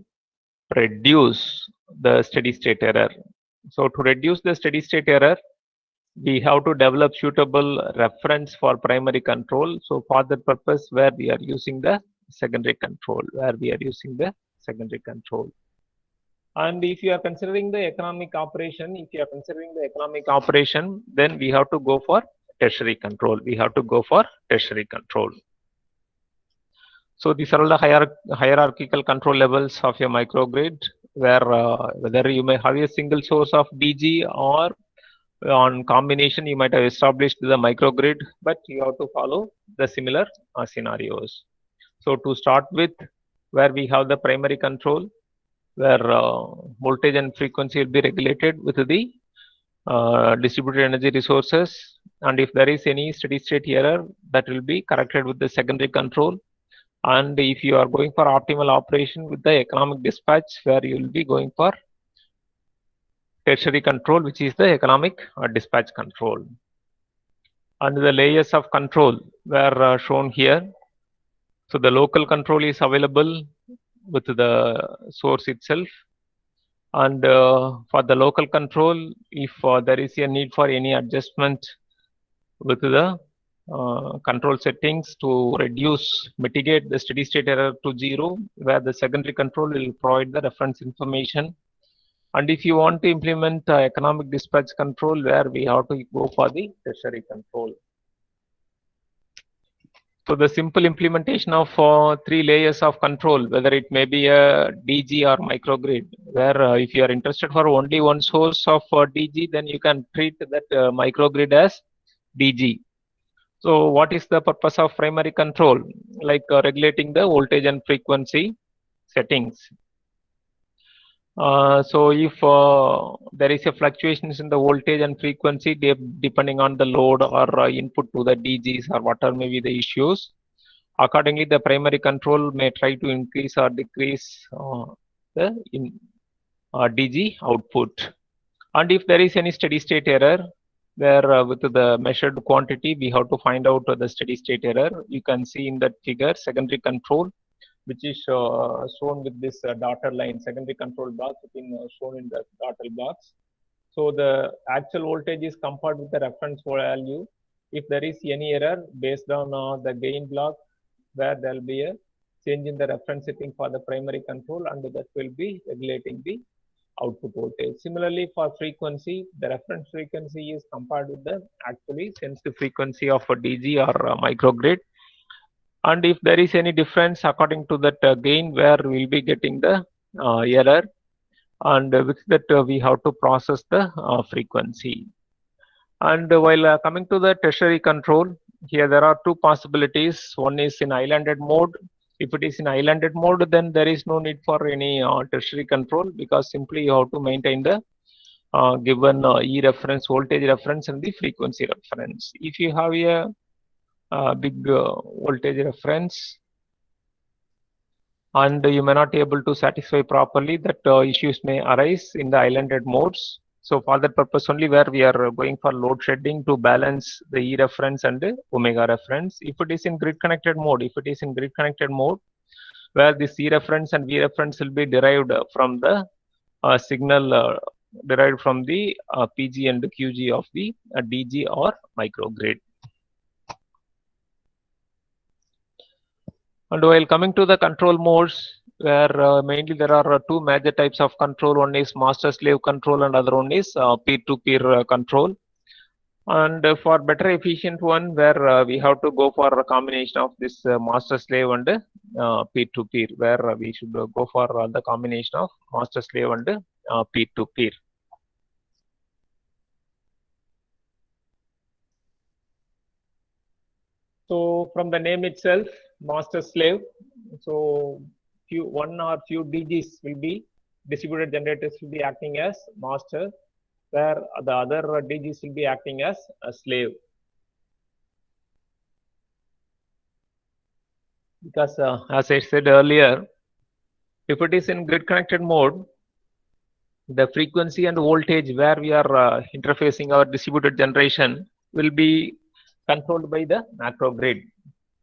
reduce the steady state error. So to reduce the steady state error, we have to develop suitable reference for primary control. So for that purpose, where we are using the secondary control, And if you are considering the economic operation, then we have to go for tertiary control. So these are all the hierarchical control levels of your microgrid, where whether you may have a single source of DG or on combination you might have established the microgrid, but you have to follow the similar scenarios. So to start with, where we have the primary control, where voltage and frequency will be regulated with the distributed energy resources, and if there is any steady state error, that will be corrected with the secondary control. And if you are going for optimal operation with the economic dispatch, where you will be going for tertiary control, which is the economic dispatch control. And the layers of control were shown here. So the local control is available with the source itself. And for the local control, if there is a need for any adjustment with the control settings to mitigate the steady state error to 0, where the secondary control will provide the reference information. And if you want to implement economic dispatch control, where we have to go for the tertiary control. So the simple implementation of 3 layers of control, whether it may be a DG or microgrid, where if you are interested for only one source of DG, then you can treat that microgrid as DG. So what is the purpose of primary control? Like regulating the voltage and frequency settings. So if there is a fluctuations in the voltage and frequency depending on the load or input to the DGs or whatever may be the issues, accordingly the primary control may try to increase or decrease the DG output. And if there is any steady state error, where with the measured quantity we have to find out the steady state error. You can see in that figure secondary control, which is shown with this dotted line, secondary control box shown in the dotted box. So the actual voltage is compared with the reference value. If there is any error based on the gain block, where there will be a change in the reference setting for the primary control, and that will be regulating the output voltage. Similarly, for frequency, the reference frequency is compared with the actually sensed frequency of a DG or a microgrid. And if there is any difference according to that gain, where we will be getting the error, and with that we have to process the frequency. And while coming to the tertiary control, here there are 2 possibilities. One is in islanded mode. If it is in islanded mode, then there is no need for any tertiary control, because simply you have to maintain the given E reference, voltage reference, and the frequency reference. If you have a big voltage reference and you may not be able to satisfy properly, that issues may arise in the islanded modes. So for that purpose only, where we are going for load shedding to balance the E reference and the omega reference. If it is in grid connected mode, where the C reference and V reference will be derived from the signal derived from the PG and QG of the DG or microgrid. And while coming to the control modes, where mainly there are two major types of control. One is master-slave control and other one is peer-to-peer control. And for better efficient one, where we have to go for a combination of this master-slave and peer-to-peer, where we should go for the combination of master-slave and peer-to-peer. So from the name itself, master-slave, so one or few DGs will be, distributed generators will be acting as master, where the other DGs will be acting as a slave. Because as I said earlier, if it is in grid connected mode, the frequency and voltage where we are interfacing our distributed generation will be controlled by the macro grid.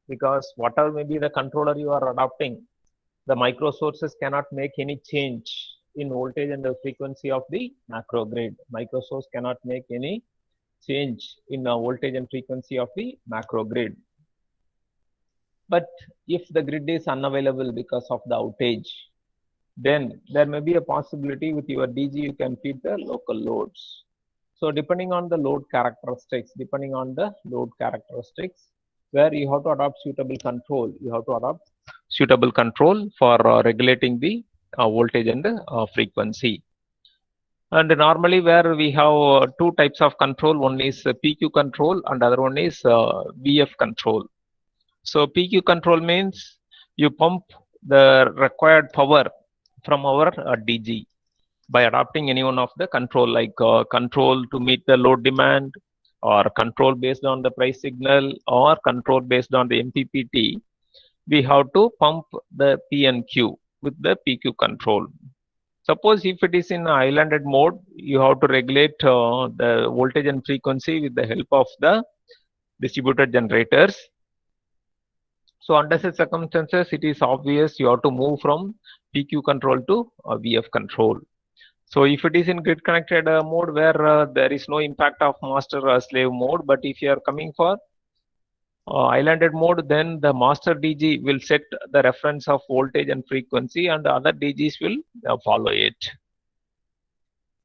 Because whatever may be the controller you are adopting, the micro sources cannot make any change in voltage and the frequency of the macro grid. Micro source cannot make any change in voltage and frequency of the macro grid. But if the grid is unavailable because of the outage, then there may be a possibility with your DG you can feed the local loads. So depending on the load characteristics, where you have to adopt suitable control, for regulating the voltage and frequency. And normally where we have two types of control, one is PQ control and other one is VF control. So PQ control means you pump the required power from our DG by adopting any one of the control, like control to meet the load demand, or control based on the price signal, or control based on the MPPT. We have to pump the P and Q with the PQ control. Suppose if it is in islanded mode, you have to regulate the voltage and frequency with the help of the distributed generators. So under such circumstances, it is obvious you have to move from PQ control to VF control. So if it is in grid connected mode where there is no impact of master slave mode, but if you are coming for islanded mode, then the master DG will set the reference of voltage and frequency and the other DGs will follow it.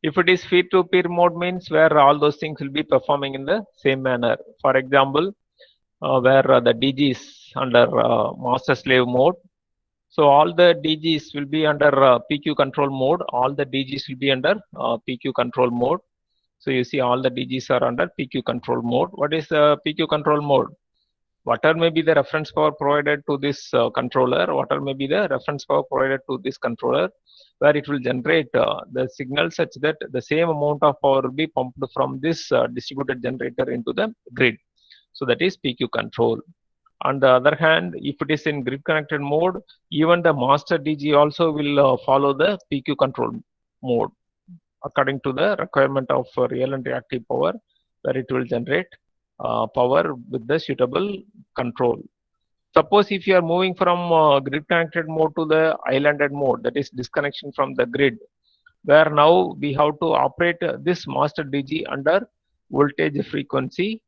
If it is peer-to-peer mode, means where all those things will be performing in the same manner. For example, where the DGs under master slave mode, so all the DGs will be under PQ control mode. All the DGs will be under PQ control mode. So you see all the DGs are under PQ control mode. What is PQ control mode? Whatever may be the reference power provided to this controller, whatever may be the reference power provided to this controller, where it will generate the signal such that the same amount of power will be pumped from this distributed generator into the grid. So that is PQ control. On the other hand, if it is in grid connected mode, even the master DG also will follow the PQ control mode according to the requirement of real and reactive power, where it will generate power with the suitable control. Suppose if you are moving from grid connected mode to the islanded mode, that is disconnection from the grid, where now we have to operate this master DG under voltage frequency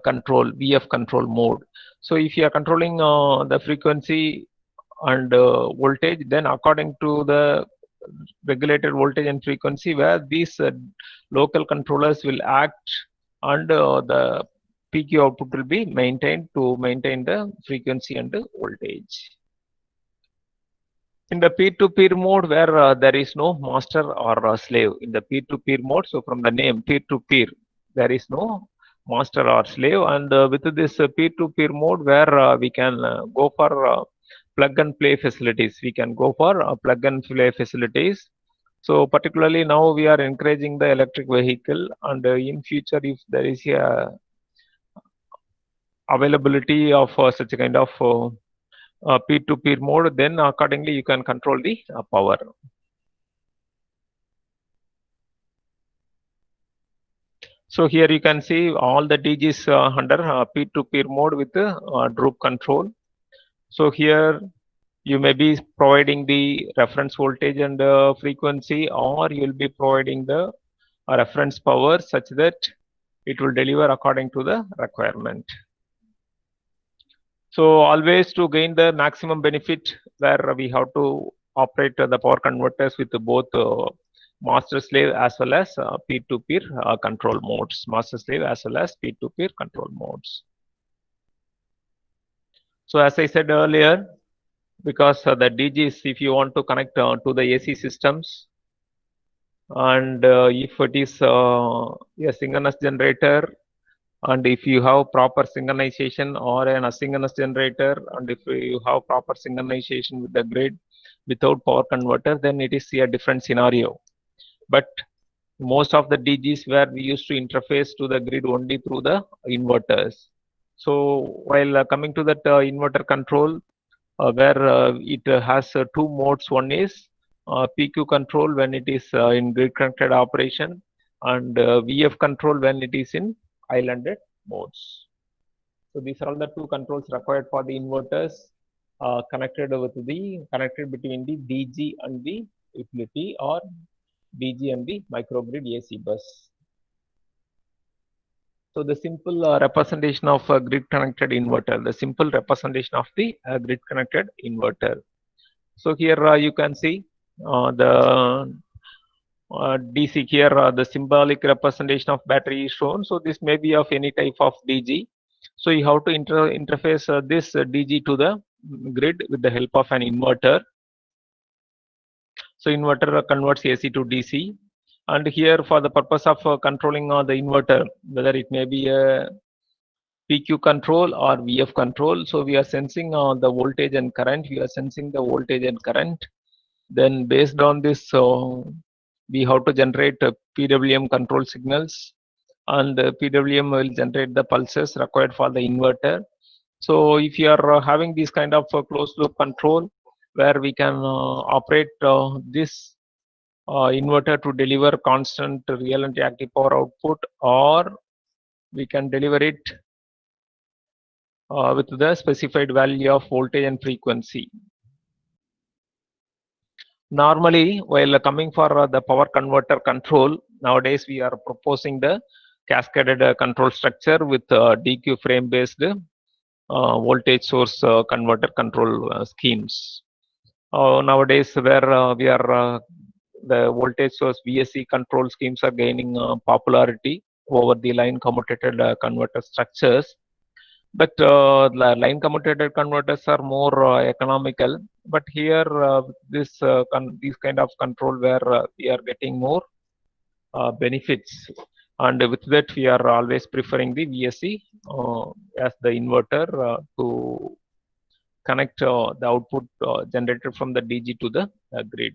control, VF control mode. So if you are controlling the frequency and voltage, then according to the regulated voltage and frequency, where these local controllers will act, and the PQ output will be maintained to maintain the frequency and the voltage. In the peer-to-peer mode, where there is no master or slave, in the peer-to-peer mode, so from the name peer-to-peer, there is no master or slave, and with this peer-to-peer mode, where we can go for plug and play facilities. So particularly now we are encouraging the electric vehicle, and in future if there is a availability of such a kind of peer-to-peer mode, then accordingly you can control the power. So here you can see all the DGs under peer-to-peer mode with droop control. So here You may be providing the reference voltage and frequency, or you'll be providing the reference power such that it will deliver according to the requirement. So always to gain the maximum benefit, where we have to operate the power converters with both master slave as well as peer-to-peer control modes, master slave as well as peer-to-peer control modes. So as I said earlier, because the DGs, if you want to connect to the AC systems, and if it is a synchronous generator, and if you have proper synchronization, or an asynchronous generator, and if you have proper synchronization with the grid without power converter, then it is a different scenario. But most of the DGs where we used to interface to the grid only through the inverters. So while coming to that inverter control, where it has two modes. One is PQ control when it is in grid connected operation, and VF control when it is in islanded modes. So these are all the two controls required for the inverters connected between the DG and the utility, or DG and the microgrid AC bus. So the simple representation of a grid connected inverter, the simple representation of the grid connected inverter. So here you can see the DC here, the symbolic representation of battery is shown. So this may be of any type of DG. So you have to interface this DG to the grid with the help of an inverter. So inverter converts AC to DC. And here, for the purpose of controlling the inverter, whether it may be a PQ control or VF control, so we are sensing the voltage and current. We are sensing the voltage and current. Then based on this, we have to generate PWM control signals, and PWM will generate the pulses required for the inverter. So if you are having this kind of closed loop control, where we can operate this inverter to deliver constant real and reactive power output, or we can deliver it with the specified value of voltage and frequency. Normally, while coming for the power converter control, nowadays we are proposing the cascaded control structure with DQ frame based voltage source converter control schemes. Nowadays, where we are the voltage source VSC control schemes are gaining popularity over the line commutated converter structures. But the line commutated converters are more economical. But here, these kind of control where we are getting more benefits, and with that we are always preferring the VSC as the inverter to connect the output generated from the DG to the grid.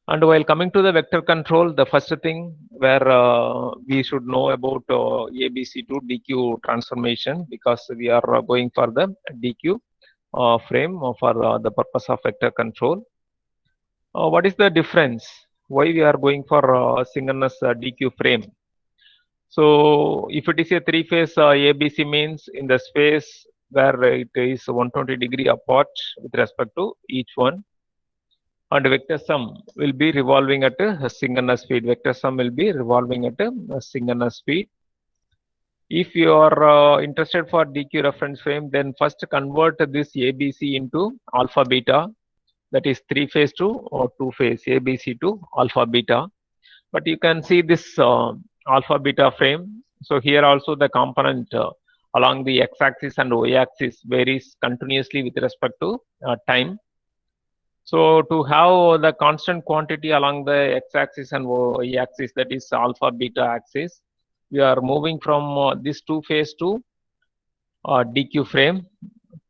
And while coming to the vector control, the first thing where we should know about ABC to DQ transformation, because we are going for the DQ frame for the purpose of vector control. What is the difference? Why we are going for synchronous DQ frame? So if it is a three-phase ABC, means in the space where it is 120° apart with respect to each one, and vector sum will be revolving at a synchronous speed. Vector sum will be revolving at a synchronous speed. If you are interested for DQ reference frame, then first convert this ABC into alpha beta, that is 3-phase to 2-phase, ABC to alpha beta. But you can see this alpha beta frame. So here also the component along the x-axis and y-axis varies continuously with respect to time. So to have the constant quantity along the x-axis and y-axis, that is alpha beta axis, we are moving from this 2-phase to DQ frame,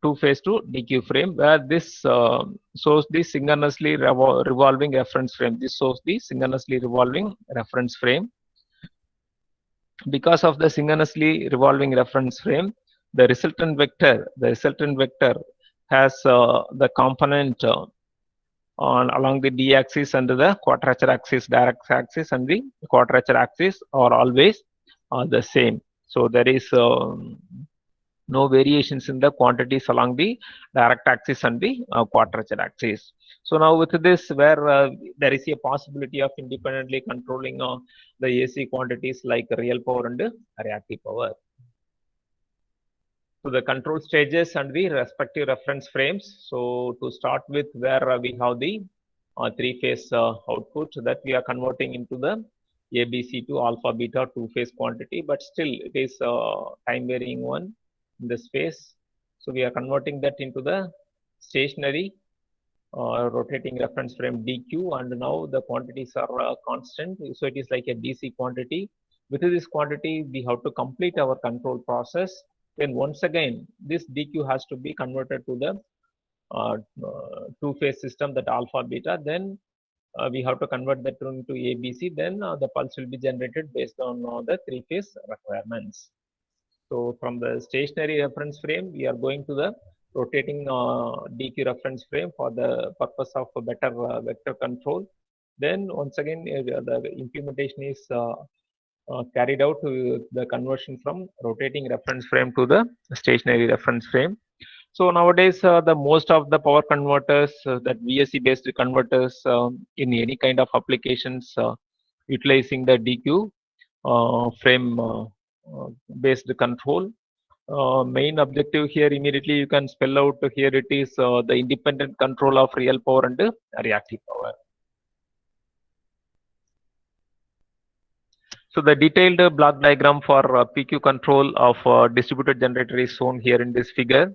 2-phase to DQ frame, where this shows the synchronously revolving reference frame. This shows the synchronously revolving reference frame. Because of the synchronously revolving reference frame, the resultant vector has the component along the d-axis and the quadrature axis, direct axis and the quadrature axis are always the same. So there is no variations in the quantities along the direct axis and the quadrature axis. So now with this, where there is a possibility of independently controlling the AC quantities like real power and reactive power. So the control stages and the respective reference frames. So to start with, where we have the three-phase output that we are converting into the ABC to alpha beta two-phase quantity, but still it is time varying one in this phase. So we are converting that into the stationary rotating reference frame DQ, and now the quantities are constant. So it is like a DC quantity. With this quantity, we have to complete our control process. Then once again, this DQ has to be converted to the two-phase system, that alpha beta. Then we have to convert that into ABC. Then the pulse will be generated based on the three-phase requirements. So from the stationary reference frame, we are going to the rotating DQ reference frame for the purpose of a better vector control. Then once again, the implementation is carried out to the conversion from rotating reference frame to the stationary reference frame. So nowadays, the most of the power converters, that VSC based converters in any kind of applications utilizing the DQ frame based control. Main objective here, immediately you can spell out here, it is the independent control of real power and reactive power. So the detailed block diagram for PQ control of distributed generator is shown here in this figure.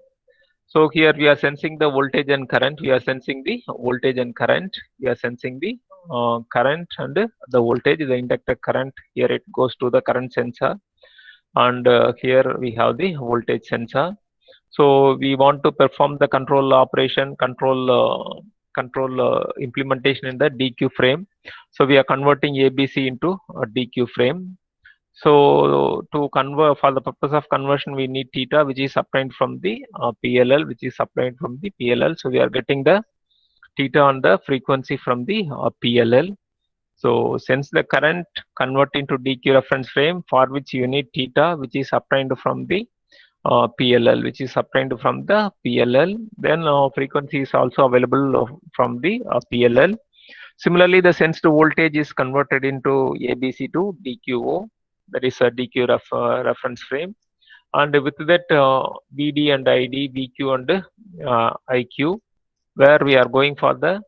So here we are sensing the voltage and current. We are sensing the voltage and current. We are sensing the current and the voltage. The inductor current, here it goes to the current sensor, and here we have the voltage sensor. So we want to perform the control operation, control implementation in the DQ frame. So we are converting ABC into a DQ frame. So to convert, for the purpose of conversion, we need theta, which is obtained from the PLL, which is obtained from the PLL. So we are getting the theta on the frequency from the PLL. So since the current convert into DQ reference frame, for which you need theta, which is obtained from the PLL, which is obtained from the PLL, then frequency is also available from the PLL. Similarly, the sensed voltage is converted into ABC to DQO, that is a DQ reference frame, and with that VD and ID, VQ and IQ, where we are going for the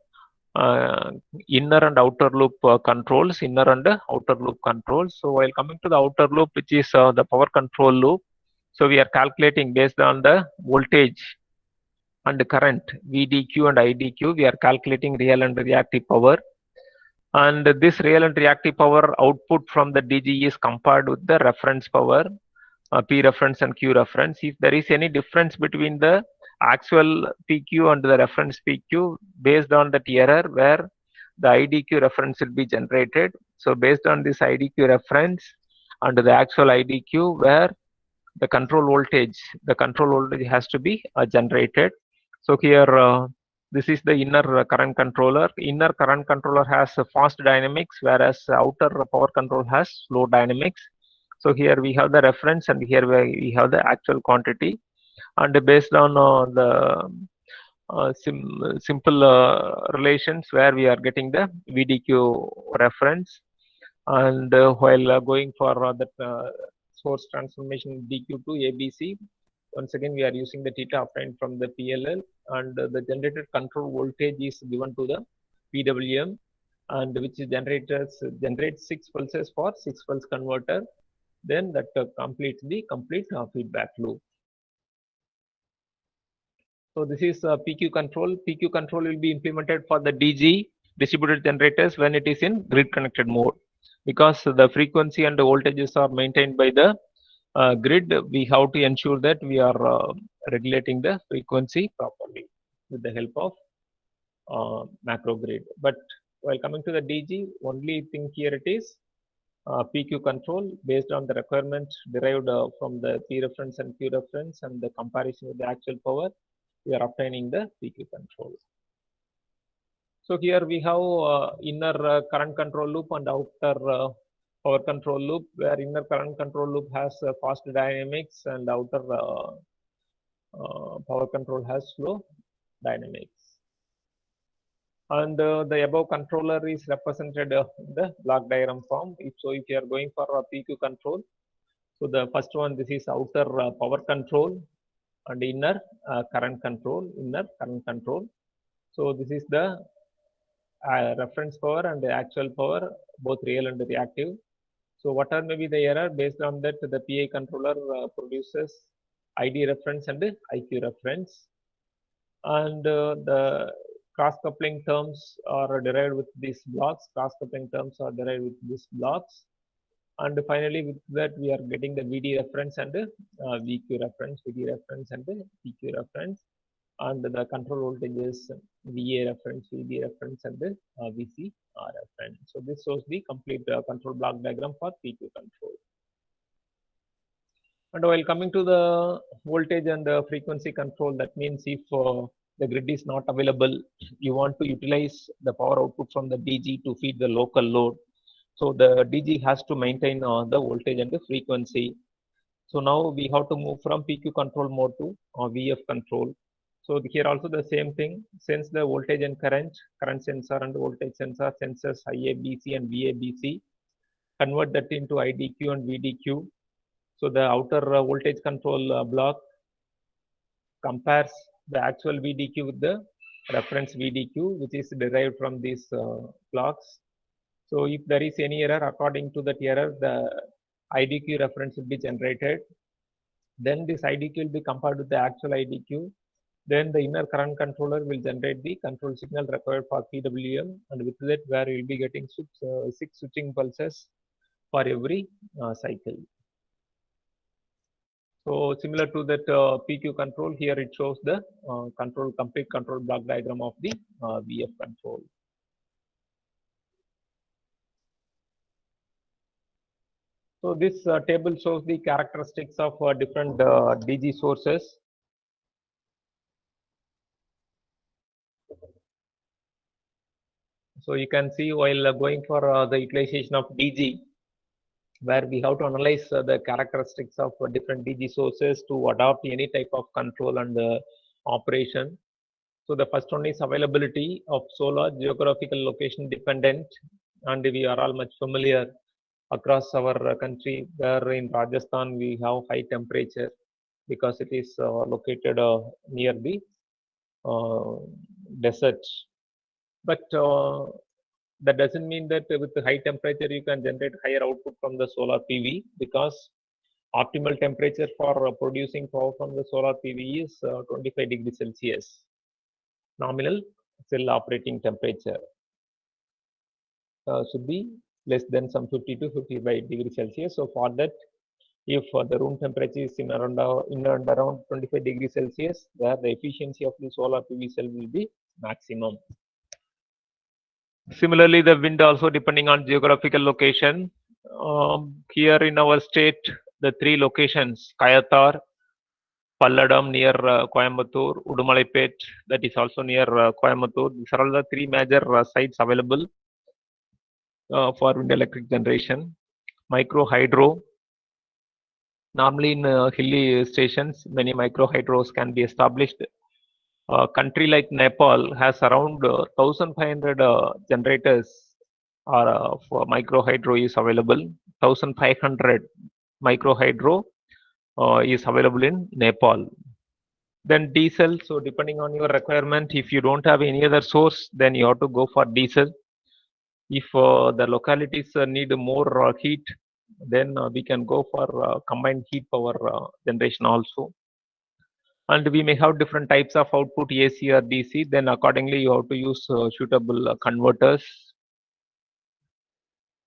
inner and outer loop controls, inner and outer loop controls. So while coming to the outer loop, which is the power control loop, so we are calculating based on the voltage and the current VDQ and IDQ, we are calculating real and reactive power. And this real and reactive power output from the DG is compared with the reference power, P reference and Q reference. If there is any difference between the actual PQ and the reference PQ, based on that error, where the IDQ reference will be generated. So based on this IDQ reference and the actual IDQ, where the control voltage has to be generated. So here this is the inner current controller. Inner current controller has fast dynamics, whereas outer power control has slow dynamics. So here we have the reference, and here we have the actual quantity, and based on the simple relations, where we are getting the VDQ reference, and while going for the source transformation DQ to ABC, once again we are using the theta obtained from the PLL, and the generated control voltage is given to the PWM, and which generates 6 pulses for 6 pulse converter. Then that completes the complete feedback loop. So this is PQ control. PQ control will be implemented for the DG distributed generators when it is in grid connected mode, because the frequency and the voltages are maintained by the grid. We have to ensure that we are regulating the frequency properly with the help of macro grid. But while coming to the DG, only thing here it is PQ control based on the requirement derived from the P reference and Q reference and the comparison with the actual power, we are obtaining the PQ control. So here we have inner current control loop and outer power control loop, where inner current control loop has fast dynamics and outer power control has flow dynamics. And the above controller is represented in the block diagram form. If you are going for a PQ control, so the first one, this is outer power control and inner current control. So this is the reference power and the actual power, both real and reactive. So whatever may be the error, based on that the PI controller produces ID reference and IQ reference. And the cross coupling terms are derived with these blocks. And finally, with that, we are getting the VD reference and VQ reference, and PQ reference. And the control voltage is VA reference, VB reference, and the VC reference. So this shows the complete control block diagram for PQ control. And while coming to the voltage and frequency control, that means if the grid is not available, you want to utilize the power output from the DG to feed the local load. So the DG has to maintain the voltage and the frequency. So now we have to move from PQ control mode to VF control. So here also the same thing, since the voltage and current sensor and voltage sensor senses IABC and VABC, convert that into IDQ and VDQ. So the outer voltage control block compares the actual VDQ with the reference VDQ, which is derived from these blocks. So if there is any error, according to that error, the IDQ reference will be generated. Then this IDQ will be compared with the actual IDQ. Then the inner current controller will generate the control signal required for PWM, and with that, where you will be getting 6 switching pulses for every cycle. So similar to that PQ control, here it shows the complete control block diagram of the VF control. So this table shows the characteristics of different DG sources. So you can see while going for the utilization of DG, where we have to analyze the characteristics of different DG sources to adopt any type of control and operation. So the first one is availability of solar, geographical location dependent, and we are all much familiar across our country, where in Rajasthan we have high temperature because it is located near the desert. But that doesn't mean that with the high temperature you can generate higher output from the solar PV, because optimal temperature for producing power from the solar PV is 25 degrees Celsius, nominal cell operating temperature should be less than some 50 to 55 degrees Celsius. So for that, if the room temperature is in and around 25 degrees Celsius, where the efficiency of the solar PV cell will be maximum. Similarly, the wind also depending on geographical location. Here in our state, the 3 locations, Kayathar, Palladam near Coimbatore, Udumalaippet, that is also near Coimbatore. These are all the 3 major sites available for wind electric generation. Micro hydro. Normally in hilly stations, many micro hydros can be established. A country like Nepal has around 1,500 generators for micro hydro is available. 1,500 micro hydro is available in Nepal. Then diesel. So depending on your requirement, if you don't have any other source, then you have to go for diesel. If the localities need more heat, then we can go for combined heat power generation also. And we may have different types of output, AC or DC. Then accordingly, you have to use suitable converters.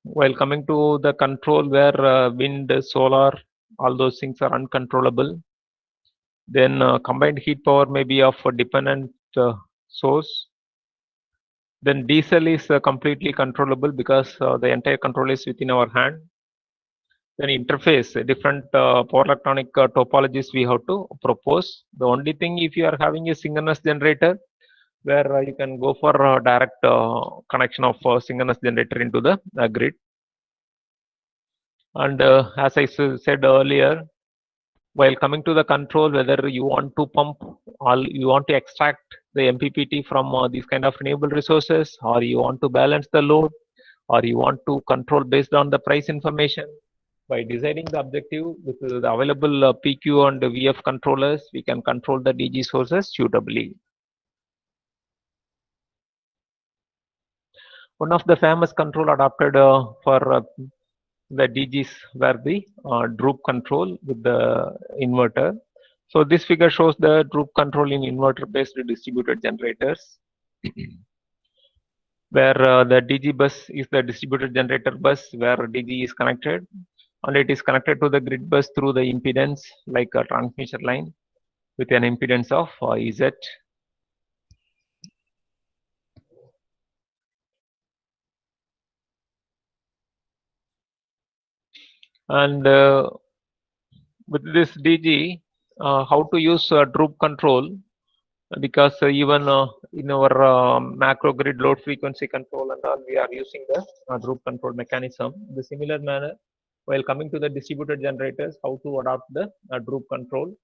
While coming to the control, where wind, solar, all those things are uncontrollable, then combined heat power may be of a dependent source. Then diesel is completely controllable because the entire control is within our hand. Then interface, different power electronic topologies we have to propose. The only thing, if you are having a synchronous generator, where you can go for direct connection of synchronous generator into the grid. And as I said earlier, while coming to the control, whether you want to pump or you want to extract the MPPT from these kind of renewable resources, or you want to balance the load, or you want to control based on the price information. By deciding the objective with the available PQ and VF controllers, we can control the DG sources suitably. One of the famous control adopted for the DGs were the droop control with the inverter. So this figure shows the droop control in inverter based distributed generators, where the DG bus is the distributed generator bus where DG is connected, and it is connected to the grid bus through the impedance like a transmission line with an impedance of Z. And with this DG, how to use droop control, because even in our macro grid load frequency control and all, we are using the droop control mechanism. In the similar manner, while coming to the distributed generators, how to adopt the droop control.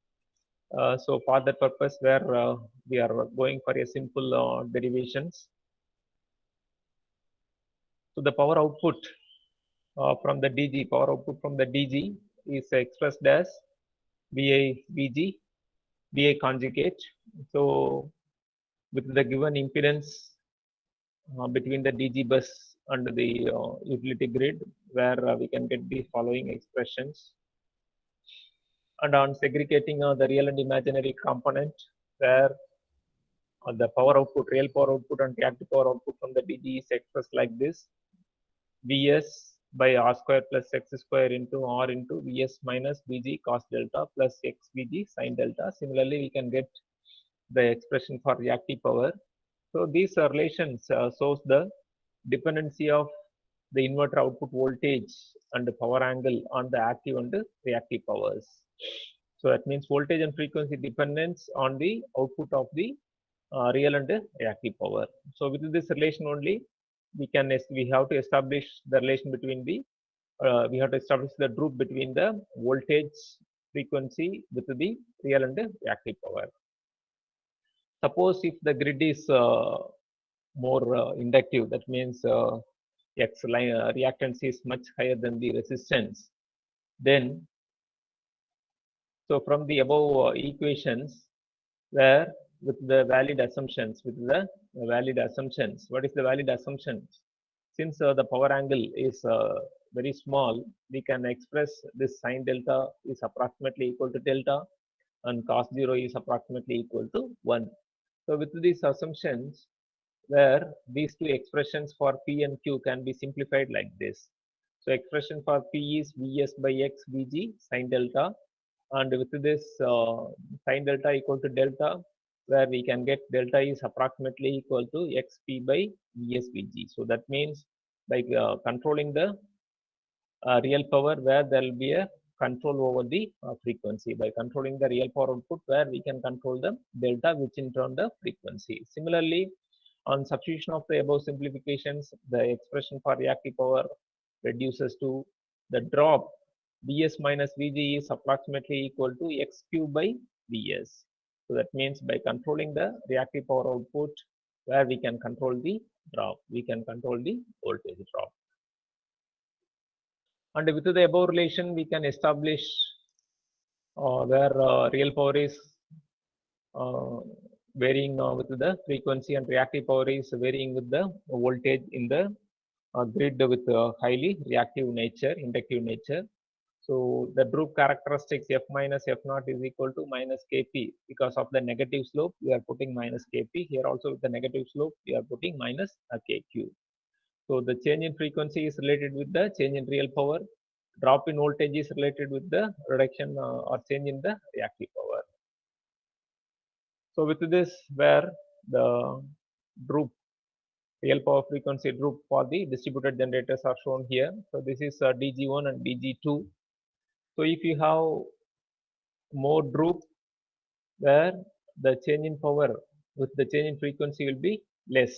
So for that purpose, where we are going for a simple derivations. So the power output from the DG, power output from the DG is expressed as VA VG, VA conjugate. So with the given impedance between the DG bus and the utility grid, where we can get the following expressions. And on segregating the real and imaginary component, where the power output, real power output and reactive power output from the DG is expressed like this: Vs by R square plus X square into R into Vs minus Vg cos delta plus X Vg sin delta. Similarly, we can get the expression for reactive power. So these relations shows the dependency of the inverter output voltage and the power angle on the active and the reactive powers. So that means voltage and frequency dependence on the output of the real and reactive power. So with this relation only, we have to establish the relation between the we have to establish the droop between the voltage frequency with the real and reactive power. Suppose if the grid is more inductive, that means X line reactance is much higher than the resistance, then so from the above equations, where with the valid assumptions, what is the valid assumptions? Since the power angle is very small, we can express this sine delta is approximately equal to delta and cos 0 is approximately equal to 1. So with these assumptions, where these two expressions for P and Q can be simplified like this. So expression for P is Vs by X Vg sine delta, and with this sine delta equal to delta, where we can get delta is approximately equal to Xp by Vs Vg. So that means by controlling the real power, where there will be a control over the frequency. By controlling the real power output, where we can control the delta, which in turn the frequency. Similarly, on substitution of the above simplifications, the expression for reactive power reduces to the drop Vs minus Vg is approximately equal to Xq by Vs. So that means by controlling the reactive power output, where we can control the drop, we can control the voltage drop. And with the above relation, we can establish where real power is varying with the frequency and reactive power is varying with the voltage in the grid with highly reactive nature, inductive nature. So the droop characteristics F minus F naught is equal to minus Kp. Because of the negative slope, we are putting minus Kp. Here also with the negative slope, we are putting minus Kq. So the change in frequency is related with the change in real power. Drop in voltage is related with the reduction or change in the reactive power. So with this, where the droop, real power frequency droop for the distributed generators are shown here. So this is DG1 and DG2. So if you have more droop, where the change in power with the change in frequency will be less.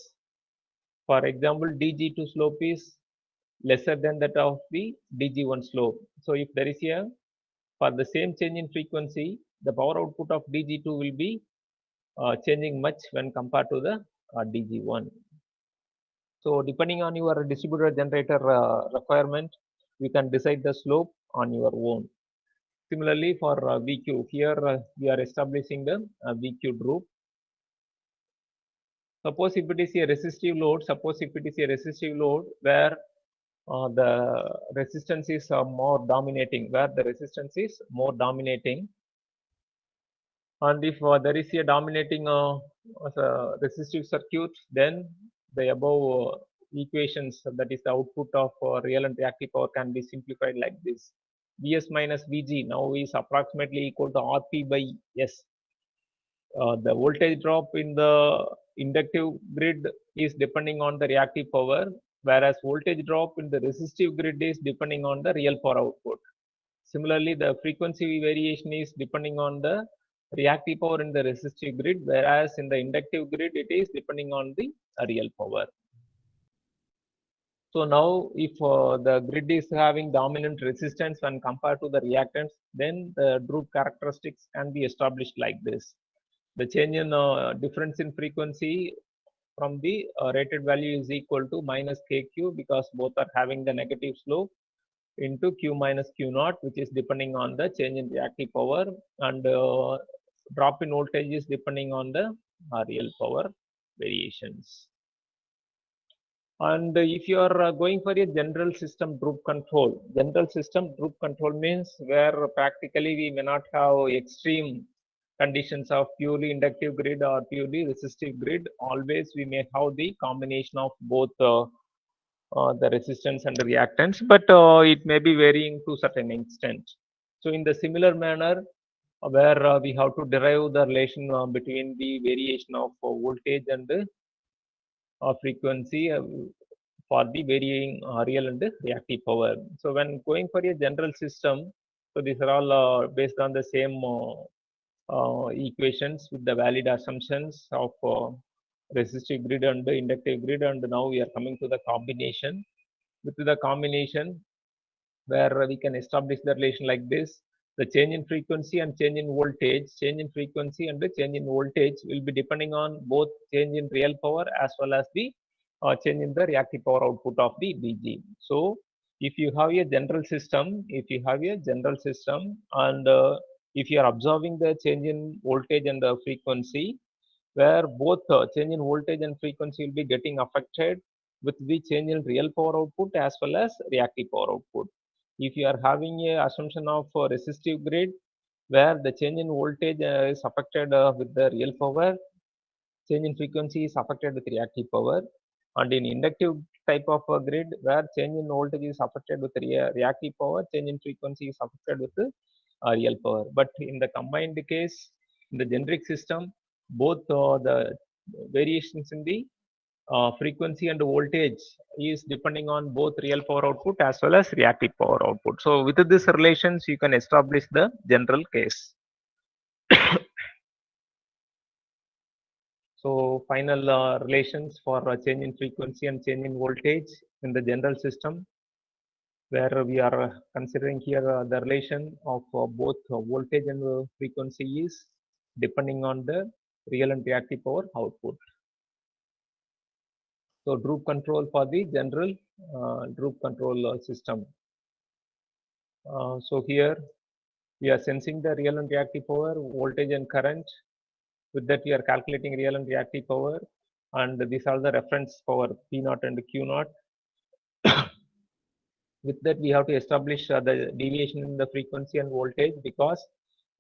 For example, DG2 slope is lesser than that of the DG1 slope. So if there is a for the same change in frequency, the power output of DG2 will be changing much when compared to the DG1. So depending on your distributed generator requirement, you can decide the slope on your own. Similarly for VQ, here we are establishing the VQ droop. Suppose if it is a resistive load, where the resistance is more dominating, and if there is a dominating resistive circuit, then the above equations, that is the output of real and reactive power, can be simplified like this. Vs minus Vg now is approximately equal to Rp by S. The voltage drop in the inductive grid is depending on the reactive power, whereas voltage drop in the resistive grid is depending on the real power output. Similarly, the frequency variation is depending on the reactive power in the resistive grid, whereas in the inductive grid it is depending on the real power. So now if the grid is having dominant resistance when compared to the reactance, then the droop characteristics can be established like this. The change in difference in frequency from the rated value is equal to minus KQ, because both are having the negative slope, into Q minus Q naught, which is depending on the change in reactive power, and drop in voltage is depending on the real power variations. And if you are going for a general system droop control means where practically we may not have extreme conditions of purely inductive grid or purely resistive grid. Always we may have the combination of both the resistance and the reactance, but it may be varying to certain extent. So in the similar manner, where we have to derive the relation between the variation of voltage and frequency for the varying real and reactive power. So when going for a general system, so these are all based on the same equations with the valid assumptions of resistive grid and the inductive grid, and now we are coming to the combination. With the combination, where we can establish the relation like this: the change in frequency and change in voltage, will be depending on both change in real power as well as the change in the reactive power output of the DG. So if you have a general system, and if you are observing the change in voltage and the frequency, where both change in voltage and frequency will be getting affected with the change in real power output as well as reactive power output. If you are having a assumption of a resistive grid, where the change in voltage is affected with the real power, change in frequency is affected with reactive power, and in inductive type of grid, where change in voltage is affected with reactive power, change in frequency is affected with real power. But in the combined case, in the generic system, both the variations in the frequency and voltage is depending on both real power output as well as reactive power output. So with these relations, you can establish the general case. So final relations for change in frequency and change in voltage in the general system, where we are considering here the relation of both voltage and frequency is depending on the real and reactive power output. So droop control for the general droop control system. So here we are sensing the real and reactive power, voltage and current. With that, we are calculating real and reactive power, and these are the reference power P0 and Q0. With that, we have to establish the deviation in the frequency and voltage, because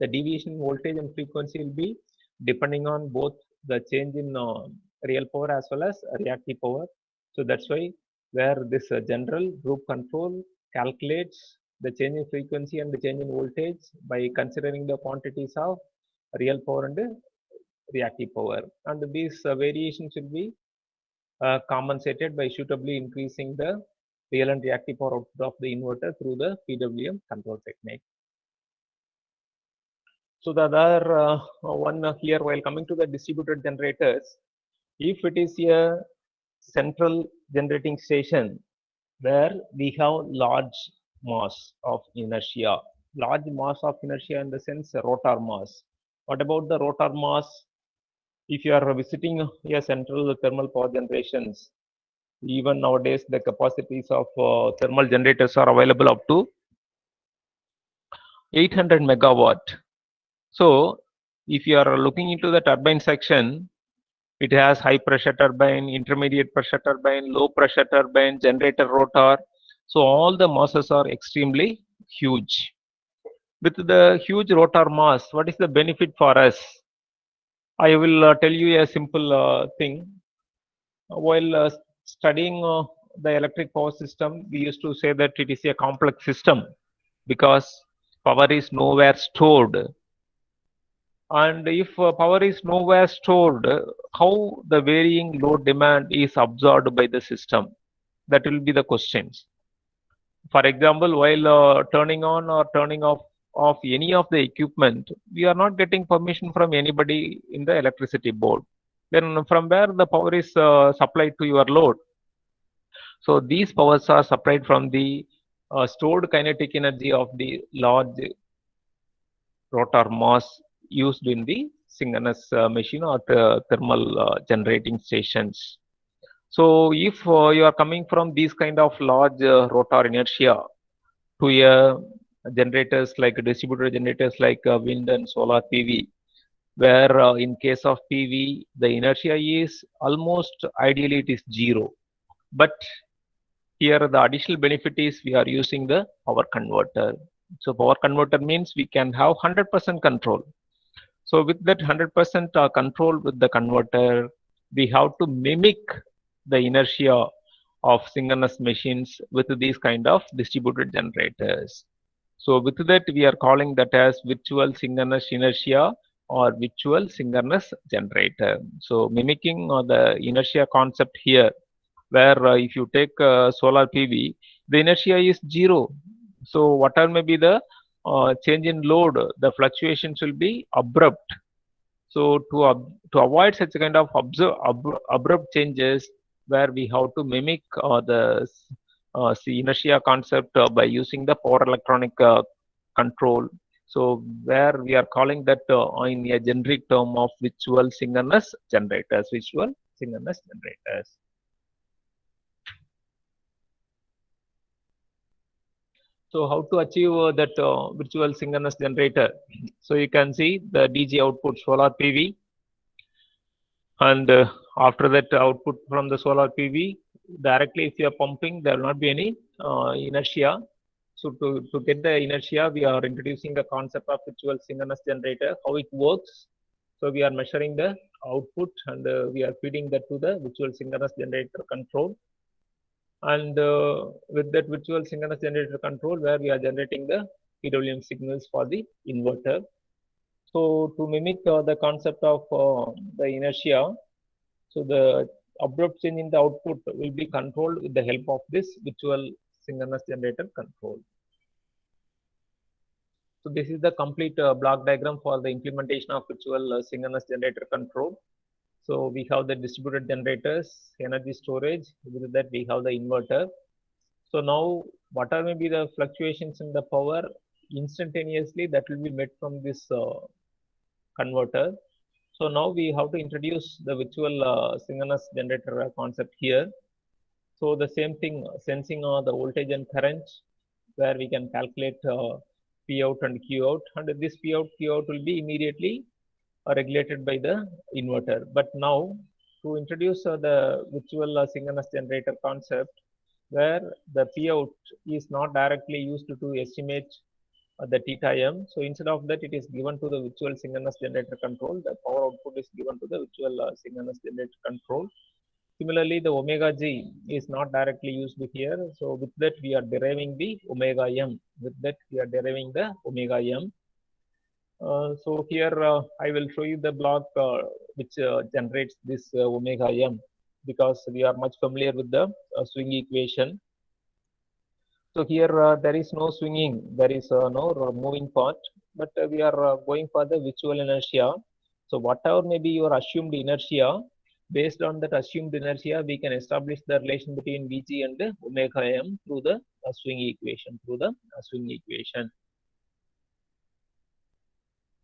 the deviation in voltage and frequency will be depending on both the change in real power as well as reactive power. So that's why where this general droop control calculates the change in frequency and the change in voltage by considering the quantities of real power and reactive power, and these variations will be compensated by suitably increasing the real and reactive power output of the inverter through the PWM control technique. So the other one here, while coming to the distributed generators, if it is a central generating station where we have large mass of inertia, large mass of inertia in the sense rotor mass. What about the rotor mass? If you are visiting a central thermal power generations, even nowadays the capacities of thermal generators are available up to 800 megawatt. So if you are looking into the turbine section, it has high pressure turbine, intermediate pressure turbine, low pressure turbine, generator rotor. So all the masses are extremely huge. With the huge rotor mass, what is the benefit for us? I will tell you a simple thing. While studying the electric power system, we used to say that it is a complex system because power is nowhere stored. And if power is nowhere stored, how the varying load demand is absorbed by the system? That will be the questions. For example, while turning on or turning off any of the equipment, we are not getting permission from anybody in the electricity board. Then from where the power is supplied to your load? So these powers are supplied from the stored kinetic energy of the large rotor mass used in the synchronous machine or the thermal generating stations. So if you are coming from these kind of large rotor inertia to generators like distributed generators like wind and solar PV, where in case of PV the inertia is almost ideally it is zero, but here the additional benefit is we are using the power converter. So power converter means we can have 100% control. So with that 100% control with the converter, we have to mimic the inertia of synchronous machines with these kind of distributed generators. So with that, we are calling that as virtual synchronous inertia or virtual synchronous generator. So mimicking the inertia concept here, where if you take solar PV, the inertia is zero. So whatever may be the change in load, the fluctuations will be abrupt. So to avoid such a kind of abrupt changes, where we have to mimic the inertia concept by using the power electronic control. So where we are calling that in a generic term of virtual synchronous generators, virtual synchronous generators. So how to achieve that virtual synchronous generator? So you can see the DG output solar PV, and after that output from the solar PV, directly if you are pumping, there will not be any inertia. So to get the inertia, we are introducing the concept of virtual synchronous generator, how it works. So we are measuring the output and we are feeding that to the virtual synchronous generator control. And with that virtual synchronous generator control, where we are generating the PWM signals for the inverter. So to mimic the concept of the inertia, so the abrupt change in the output will be controlled with the help of this virtual synchronous generator control. So this is the complete block diagram for the implementation of virtual synchronous generator control. So we have the distributed generators, energy storage, with that we have the inverter. So now whatever may be the fluctuations in the power, instantaneously that will be met from this converter. So now we have to introduce the virtual synchronous generator concept here. So the same thing, sensing the voltage and current, where we can calculate P out and Q out, and this P out Q out will be immediately regulated by the inverter. But now to introduce the virtual synchronous generator concept, where the P out is not directly used to estimate the theta m. So instead of that, it is given to the virtual synchronous generator control. The power output is given to the virtual synchronous generator control. Similarly, the omega g is not directly used here. So with that, we are deriving the omega m. With that, we are deriving the omega m. So here I will show you the block which generates this omega m, because we are much familiar with the swing equation. So here there is no swinging, there is no moving part, but we are going for the virtual inertia. So whatever may be your assumed inertia, based on that assumed inertia, we can establish the relation between Vg and omega m through the swing equation,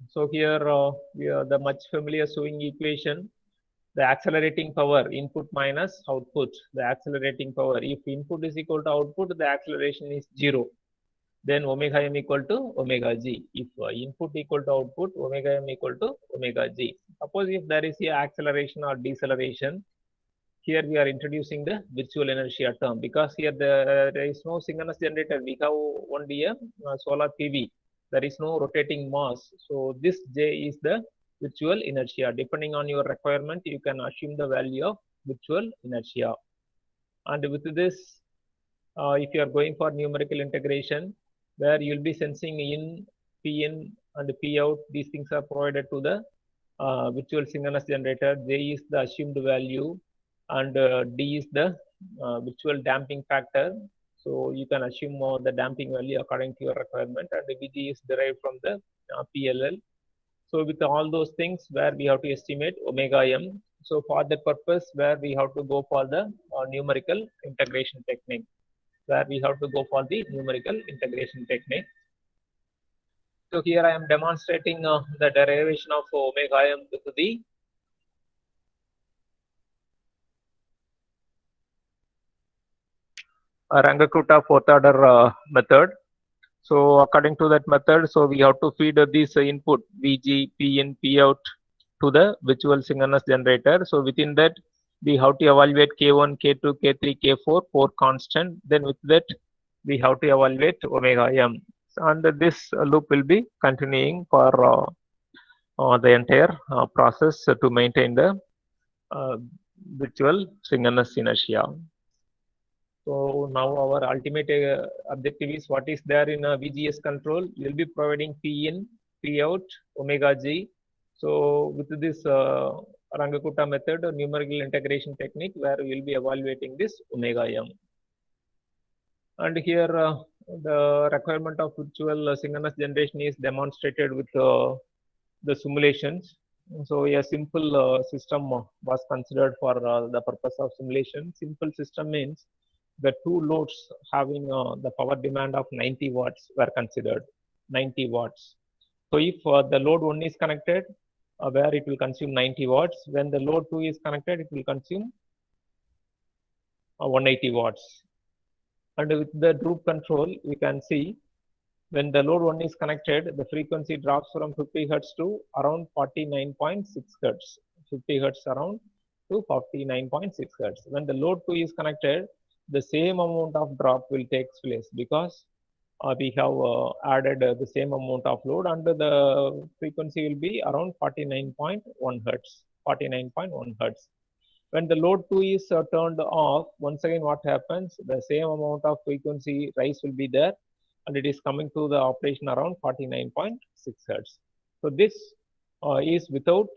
So here we are the much familiar swing equation, the accelerating power input minus output, the accelerating power. If input is equal to output, the acceleration is 0. Then omega m equal to omega g. If input equal to output, omega m equal to omega g. Suppose if there is a acceleration or deceleration, here we are introducing the virtual inertia term, because here there is no synchronous generator. We have only a solar PV. There is no rotating mass. So this J is the virtual inertia. Depending on your requirement, you can assume the value of virtual inertia. And with this, if you are going for numerical integration, where you will be sensing in, Pin and Pout, these things are provided to the virtual synchronous generator. J is the assumed value, and D is the virtual damping factor. So you can assume the damping value according to your requirement, and Vg is derived from the PLL. So with all those things, where we have to estimate omega m. So for that purpose, where we have to go for the numerical integration technique, where we have to go for the numerical integration technique. So here I am demonstrating the derivation of omega m with the Rangakuta fourth order method. So according to that method, so we have to feed this input Vg, Pin, Pout to the virtual synchronous generator. So within that, we have to evaluate K1, K2, K3, K4, 4 constant. Then with that, we have to evaluate omega m. And this loop will be continuing for the entire process to maintain the virtual synchronous inertia. So now our ultimate objective is what is there in a VGS control. We will be providing Pin, Pout, omega g. So with this Rangakuta method, numerical integration technique, where we will be evaluating this omega m. And here the requirement of virtual synchronous generation is demonstrated with the simulations. So a simple system was considered for the purpose of simulation. Simple system means the two loads having the power demand of 90 watts were considered, 90 watts. So if the load 1 is connected, where it will consume 90 watts, when the load 2 is connected, it will consume 180 watts. And with the droop control, we can see when the load 1 is connected, the frequency drops from 50 Hertz to around 49.6 Hertz. 50 Hertz around to 49.6 Hertz. When the load 2 is connected, the same amount of drop will take place, because we have added the same amount of load, and the frequency will be around 49.1 Hertz. 49.1 Hertz. When the load 2 is turned off, once again what happens, the same amount of frequency rise will be there, and it is coming to the operation around 49.6 Hertz. So this is without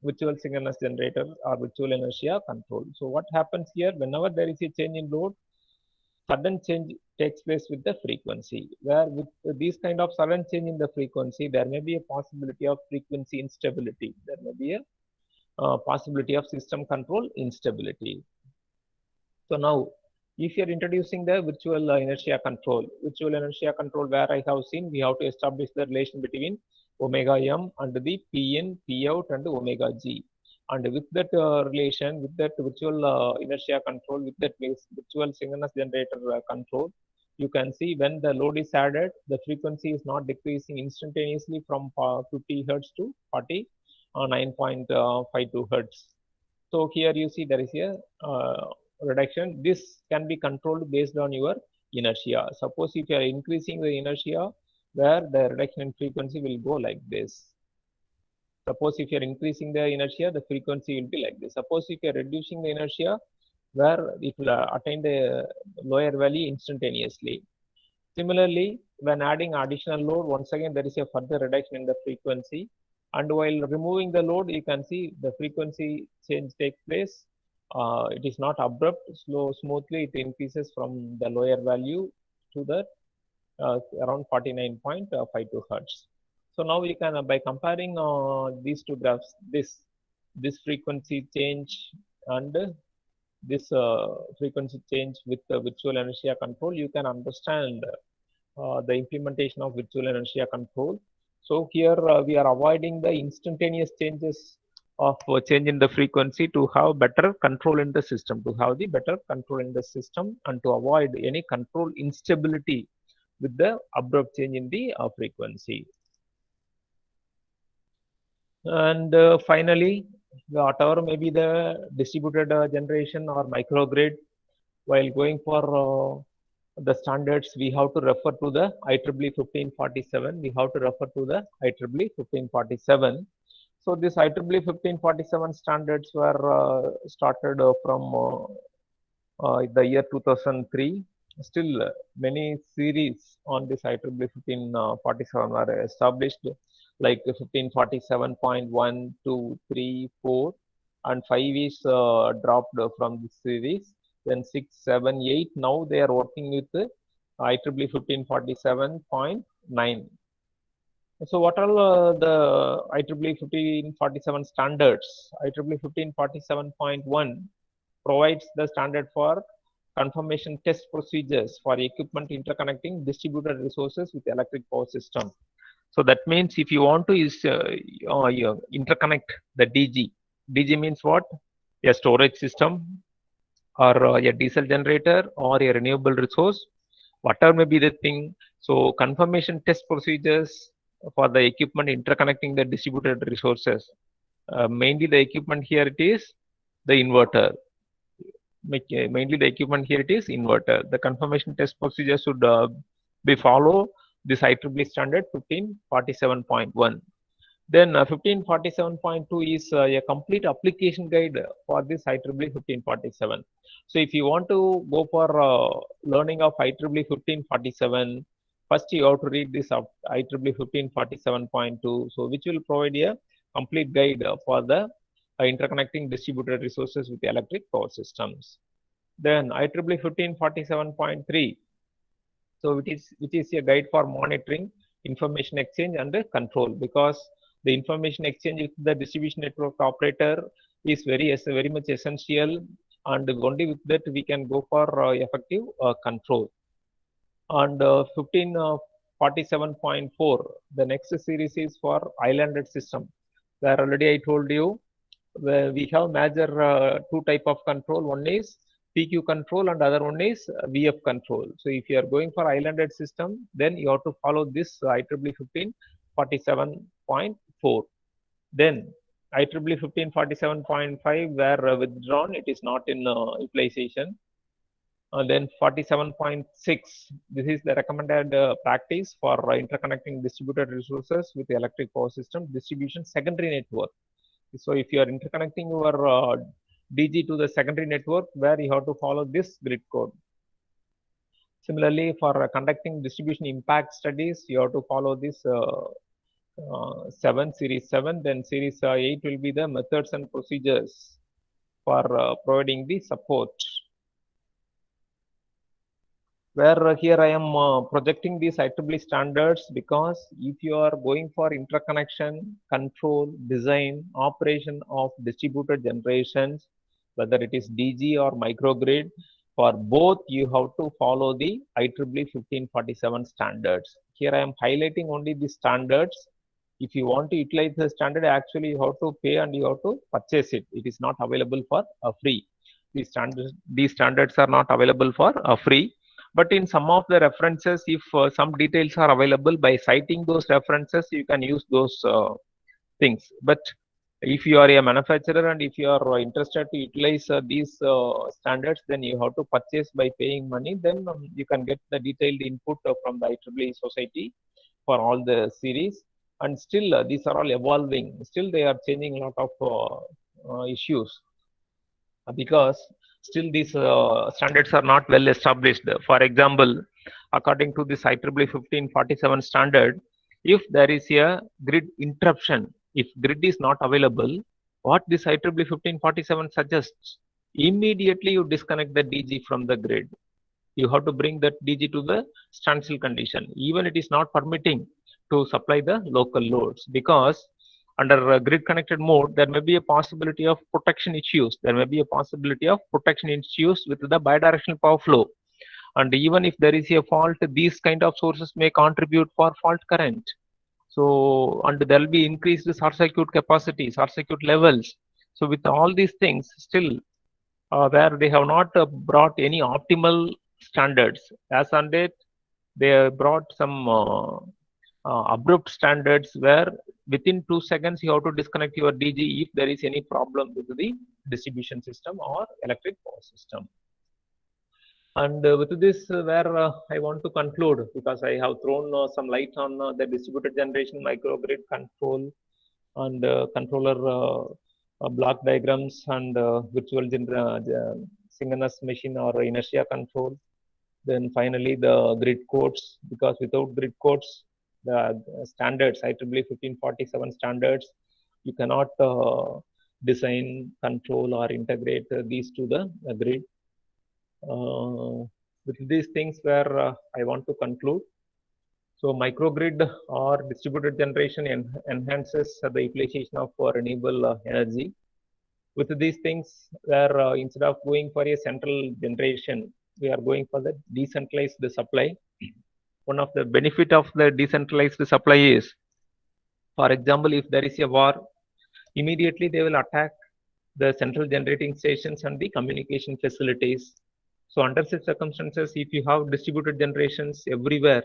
virtual synchronous generator or virtual inertia control. So what happens here, whenever there is a change in load, sudden change takes place with the frequency, where with these kind of sudden change in the frequency, there may be a possibility of frequency instability. There may be a possibility of system control instability. So now, if you are introducing the virtual inertia control, where I have seen we have to establish the relation between omega m and the Pin, Pout, and omega g. And with that relation, with that virtual inertia control, with that virtual synchronous generator control, you can see when the load is added, the frequency is not decreasing instantaneously from 50 Hertz to 49.52 Hertz. So here you see there is a reduction. This can be controlled based on your inertia. Suppose if you are increasing the inertia, where the reduction in frequency will go like this. Suppose if you are increasing the inertia, the frequency will be like this. Suppose if you are reducing the inertia, where it will attain the lower value instantaneously. Similarly, when adding additional load, once again there is a further reduction in the frequency. And while removing the load, you can see the frequency change takes place. It is not abrupt, smoothly it increases from the lower value to the around 49.52 Hertz. So now we can, by comparing these two graphs, this frequency change and this frequency change with the virtual inertia control, you can understand the implementation of virtual inertia control. So here we are avoiding the instantaneous changes of change in the frequency to have better control in the system, and to avoid any control instability with the abrupt change in the frequency. And finally, whatever may be the distributed generation or microgrid, while going for the standards, we have to refer to the IEEE 1547. We have to refer to the IEEE 1547. So this IEEE 1547 standards were started from the year 2003. Still, many series on this IEEE 1547 were established, like 1547.1, 2, 3, 4, and 5 is dropped from this series. Then 6, 7, 8. Now they are working with IEEE 1547.9. So what are the IEEE 1547 standards? IEEE 1547.1 provides the standard for confirmation test procedures for equipment interconnecting distributed resources with electric power system. So that means if you want to interconnect the DG means what? A storage system, or a diesel generator, or a renewable resource, whatever may be the thing. So confirmation test procedures for the equipment interconnecting the distributed resources. Mainly the equipment here it is the inverter. Mainly the equipment here it is inverter. The confirmation test procedure should be follow this IEEE standard 1547.1. Then 1547.2 is a complete application guide for this IEEE 1547. So if you want to go for learning of IEEE 1547, first you have to read this IEEE 1547.2. So which will provide a complete guide for the interconnecting distributed resources with electric power systems. Then IEEE 1547.3. So which is a guide for monitoring, information exchange, and control, because the information exchange with the distribution network operator is very much essential, and only with that we can go for effective control. And 1547.4, the next series is for islanded system, where already I told you where we have major two type of control. One is PQ control and other one is VF control. So if you are going for islanded system, then you have to follow this IEEE 1547.4. Then IEEE 1547.5 were withdrawn, it is not in utilization. Then 47.6, this is the recommended practice for interconnecting distributed resources with the electric power system distribution secondary network. So if you are interconnecting your DG to the secondary network, where you have to follow this grid code. Similarly, for conducting distribution impact studies, you have to follow this series 7. Then series 8 will be the methods and procedures for providing the support. Where here I am projecting these IEEE standards, because if you are going for interconnection, control, design, operation of distributed generations, whether it is DG or microgrid, for both you have to follow the IEEE 1547 standards. Here I am highlighting only the standards. If you want to utilize the standard, actually you have to pay and you have to purchase it. It is not available for free. These standards are not available for free. But in some of the references, if some details are available, by citing those references, you can use those things. But if you are a manufacturer and if you are interested to utilize these standards, then you have to purchase by paying money. Then you can get the detailed input from the IEEE Society for all the series. And still, these are all evolving. Still, they are changing a lot of issues, because still these standards are not well established. For example, according to this IEEE 1547 standard, if there is a grid interruption, if grid is not available, what this IEEE 1547 suggests, immediately you disconnect the DG from the grid. You have to bring that DG to the standstill condition. Even it is not permitting to supply the local loads, because under grid connected mode, there may be a possibility of protection issues. There may be a possibility of protection issues with the bidirectional power flow. And even if there is a fault, these kind of sources may contribute for fault current. So, and there will be increased short circuit capacity, short circuit levels. So, with all these things, still where they have not brought any optimal standards. As on date, they brought some abrupt standards where within 2 seconds you have to disconnect your DG if there is any problem with the distribution system or electric power system. And with this, where I want to conclude, because I have thrown some light on the distributed generation, microgrid control, and controller block diagrams, and virtual synchronous machine or inertia control. Then finally the grid codes, because without grid codes, the standards, IEEE 1547 standards, you cannot design, control, or integrate these to the grid. With these things where I want to conclude. So microgrid or distributed generation enhances the utilization of renewable energy. With these things where instead of going for a central generation, we are going for the decentralized supply. One of the benefit of the decentralized supply is, for example, if there is a war, immediately they will attack the central generating stations and the communication facilities. So under such circumstances, if you have distributed generations everywhere,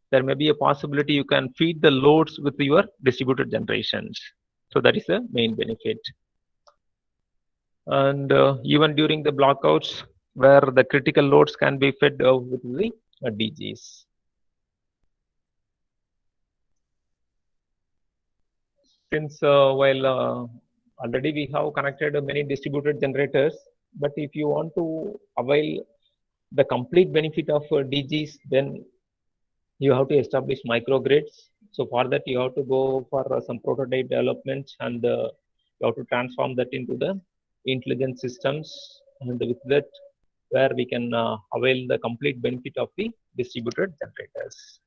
there may be a possibility you can feed the loads with your distributed generations. So that is the main benefit. And even during the blackouts, where the critical loads can be fed with the DGs. Since while already we have connected many distributed generators, but if you want to avail the complete benefit of DGs, then you have to establish microgrids. So for that, you have to go for some prototype development, and you have to transform that into the intelligent systems, and with that, where we can avail the complete benefit of the distributed generators.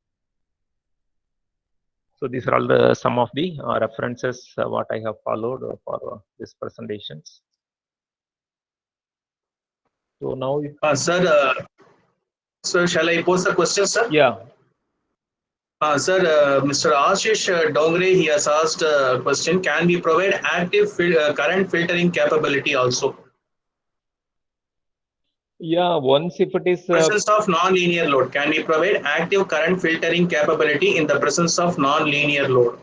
So these are all some of the references what I have followed for this presentations. So now, sir, shall I pose the question, sir? Yeah. Sir, Mr. Ashish Dongre, he has asked a question: can we provide active current filtering capability also? Yeah, once if it is presence of non-linear load, can we provide active current filtering capability in the presence of non-linear load?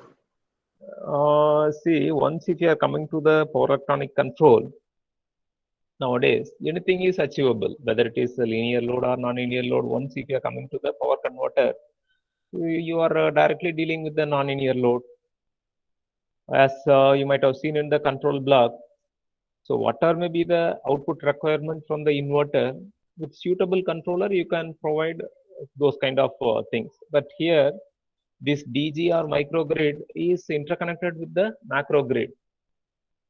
See, once if you are coming to the power electronic control, nowadays anything is achievable, whether it is a linear load or non-linear load. Once if you are coming to the power converter, you are directly dealing with the non-linear load, as you might have seen in the control block. So whatever may be the output requirement from the inverter, with suitable controller you can provide those kind of things. But here this DG or microgrid is interconnected with the macro grid.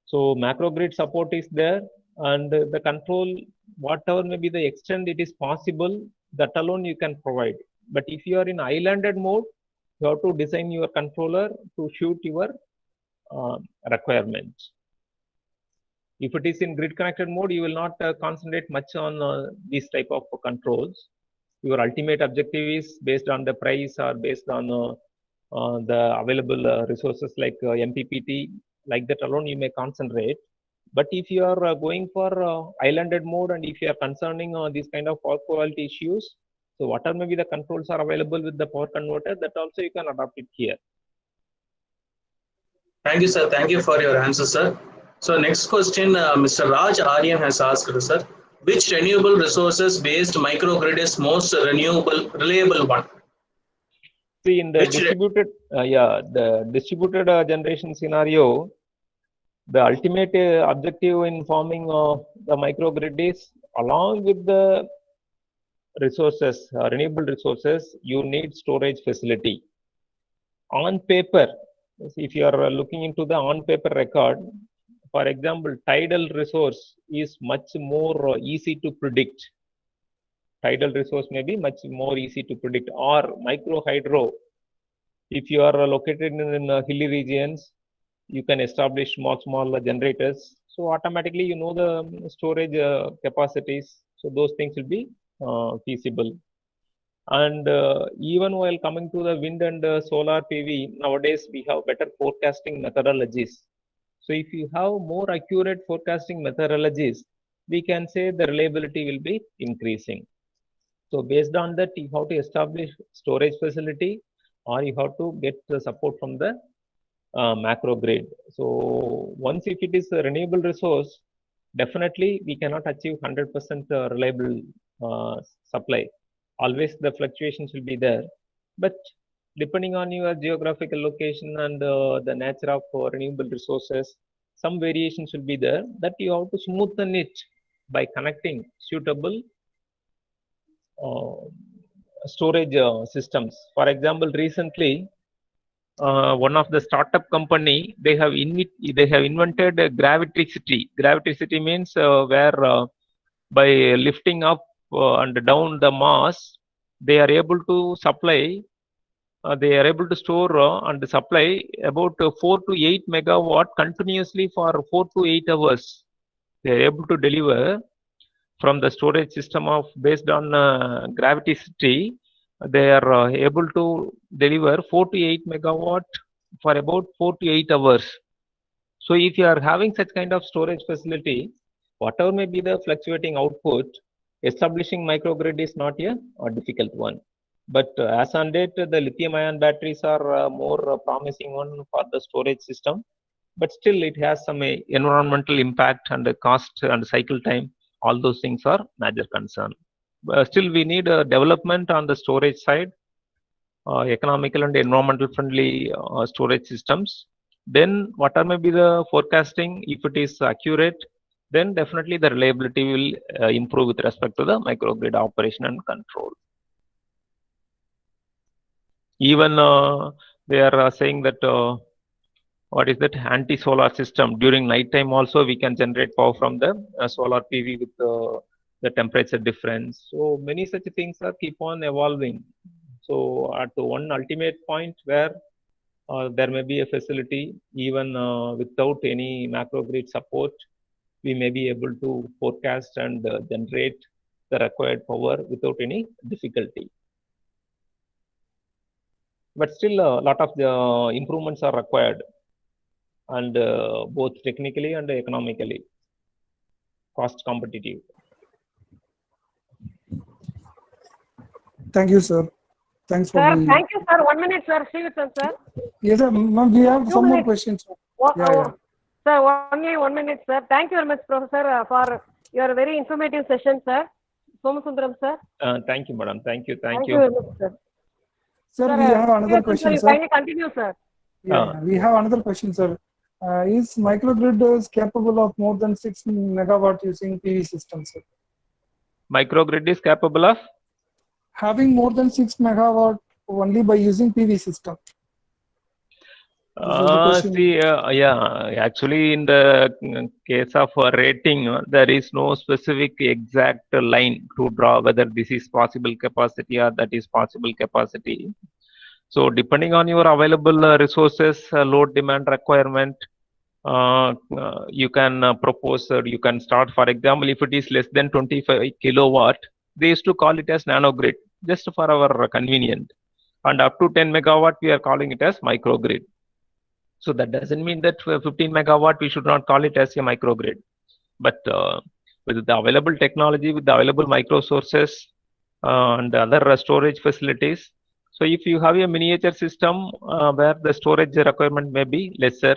So macro grid support is there, and the control, whatever may be the extent it is possible, that alone you can provide. But if you are in islanded mode, you have to design your controller to suit your requirements. If it is in grid connected mode, you will not concentrate much on these type of controls. Your ultimate objective is based on the price or based on the available resources like MPPT, like that alone you may concentrate. But if you are going for islanded mode, and if you are concerning these kind of power quality issues, so whatever maybe the controls are available with the power converter, that also you can adopt it here. Thank you, sir. Thank you for your answer, sir. So next question, Mr. Raj Aryan has asked, sir, which renewable resources based microgrid is most reliable one? See, in the distributed, the distributed generation scenario, the ultimate objective in forming the microgrid is, along with the resources, renewable resources, you need storage facility. On paper, if you are looking into the on paper record, for example, tidal resource is much more easy to predict. Tidal resource may be much more easy to predict, or micro hydro. If you are located in hilly regions, you can establish small generators. So automatically you know the storage capacities. So those things will be feasible. And even while coming to the wind and solar PV, nowadays we have better forecasting methodologies. So if you have more accurate forecasting methodologies, we can say the reliability will be increasing. So based on that, you have to establish storage facility, or you have to get the support from the macro grid. So once if it is a renewable resource, definitely we cannot achieve 100% reliable supply. Always the fluctuations will be there, but depending on your geographical location and the nature of renewable resources, some variations will be there that you have to smoothen it by connecting suitable storage systems. For example, recently one of the startup company, they have invented Gravitricity. Gravitricity means where by lifting up and down the mass, they are able to supply. They are able to store and supply about 4 to 8 megawatt continuously for 4 to 8 hours. They are able to deliver from the storage system of based on Gravitricity. They are able to deliver 4 to 8 megawatt for about 4 to 8 hours. So if you are having such kind of storage facility, whatever may be the fluctuating output, establishing microgrid is not a difficult one. But as on date, the lithium ion batteries are more promising one for the storage system. But still it has some environmental impact and the cost and cycle time. All those things are major concern. Still we need a development on the storage side, economical and environmental friendly storage systems. Then whatever may be the forecasting, if it is accurate, then definitely the reliability will improve with respect to the microgrid operation and control. Even they are saying that what is that anti-solar system, during night time also we can generate power from the solar PV with the temperature difference. So many such things are keep on evolving. So at one ultimate point where there may be a facility, even without any macro grid support, we may be able to forecast and generate the required power without any difficulty. But still a lot of the improvements are required, and both technically and economically cost competitive. Thank you, sir. Thanks for Sir, thank you, sir. 1 minute, sir. Stay with us, sir. Yes, sir. Ma'am, we have some more questions. Sir, only 1 minute, sir. Thank you very much, Professor, for your very informative session, sir. Somasundaram, sir. Thank you, madam. Thank you. Thank you very much, sir. Sir, we have another question, sir. Kindly continue, sir. We have another question, sir. Is microgrid is capable of more than 6 megawatt using PV systems, sir? Microgrid is capable of having more than 6 megawatt only by using PV system. Actually in the case of rating, there is no specific exact line to draw whether this is possible capacity or that is possible capacity. So depending on your available resources, load demand requirement, you can propose, you can start. For example, if it is less than 25 kilowatt, they used to call it as nanogrid, just for our convenient. And up to 10 megawatt, we are calling it as microgrid. So that doesn't mean that 15 megawatt, we should not call it as a microgrid. But with the available technology, with the available micro sources and other storage facilities, so if you have a miniature system where the storage requirement may be lesser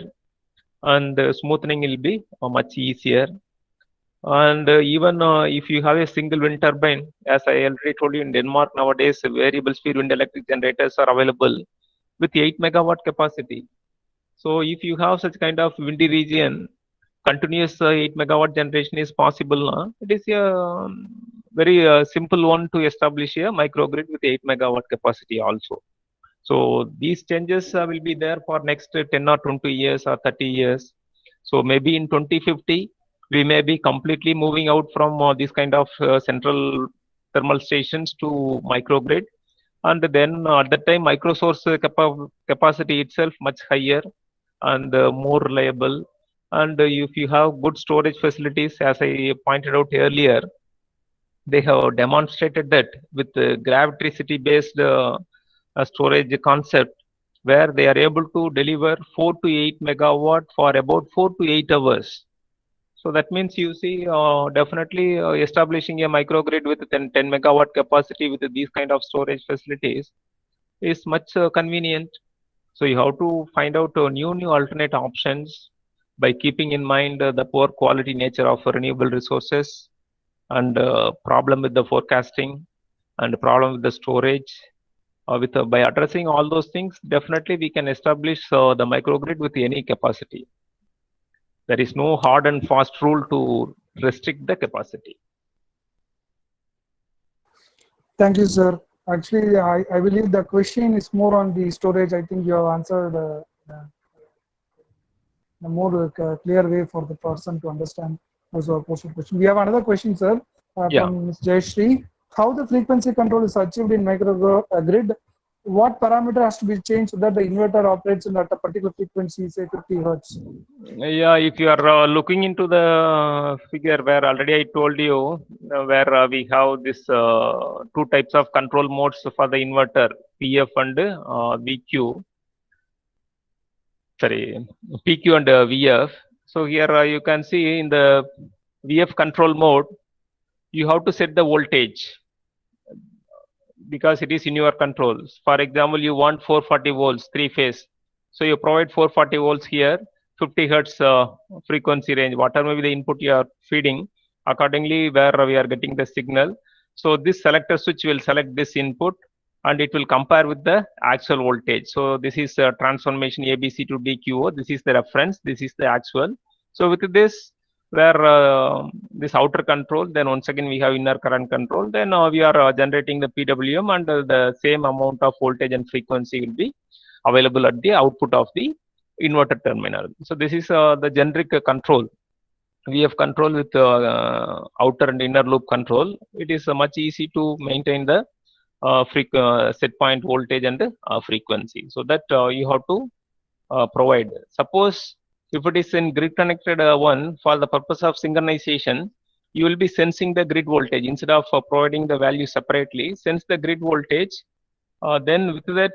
and smoothing will be much easier. And even if you have a single wind turbine, as I already told you, in Denmark nowadays, variable speed wind electric generators are available with 8 megawatt capacity. So if you have such kind of windy region, continuous 8 megawatt generation is possible. It is a very simple one to establish a microgrid with 8 megawatt capacity also. So these changes will be there for next 10 or 20 years or 30 years. So maybe in 2050, we may be completely moving out from this kind of central thermal stations to microgrid. And then at that time, micro source capacity itself much higher and more reliable. And if you have good storage facilities, as I pointed out earlier, they have demonstrated that with the gravity-based storage concept, where they are able to deliver 4 to 8 megawatt for about 4 to 8 hours. So that means you see definitely establishing a microgrid with 10 megawatt capacity with these kind of storage facilities is much convenient. So you have to find out new alternate options by keeping in mind the poor quality nature of renewable resources and problem with the forecasting and problem with the storage. By addressing all those things, definitely we can establish the microgrid with any capacity. There is no hard and fast rule to restrict the capacity. Thank you, sir. Actually, I believe the question is more on the storage. I think you have answered a more clear way for the person to understand also a posted question. We have another question, sir, from Ms. Jayashree. How the frequency control is achieved in microgrid? What parameter has to be changed so that the inverter operates at a particular frequency, say 50 hertz? Yeah, if you are looking into the figure where already I told you, where we have this 2 types of control modes for the inverter, PF and VQ. Sorry, PQ and VF. So here you can see in the VF control mode, you have to set the voltage because it is in your controls. For example, you want 440 volts, 3-phase. So you provide 440 volts here, 50 hertz frequency range, whatever may be the input you are feeding, accordingly where we are getting the signal. So this selector switch will select this input and it will compare with the actual voltage. So this is a transformation ABC to DQO. This is the reference. This is the actual. So with this, where this outer control, then once again we have inner current control, then we are generating the PWM and the same amount of voltage and frequency will be available at the output of the inverter terminal. So this is the generic control. We have control with outer and inner loop control. It is much easy to maintain the set point voltage and frequency. So that you have to provide. Suppose if it is in grid connected one, for the purpose of synchronization, you will be sensing the grid voltage instead of providing the value separately. Sense the grid voltage, then with that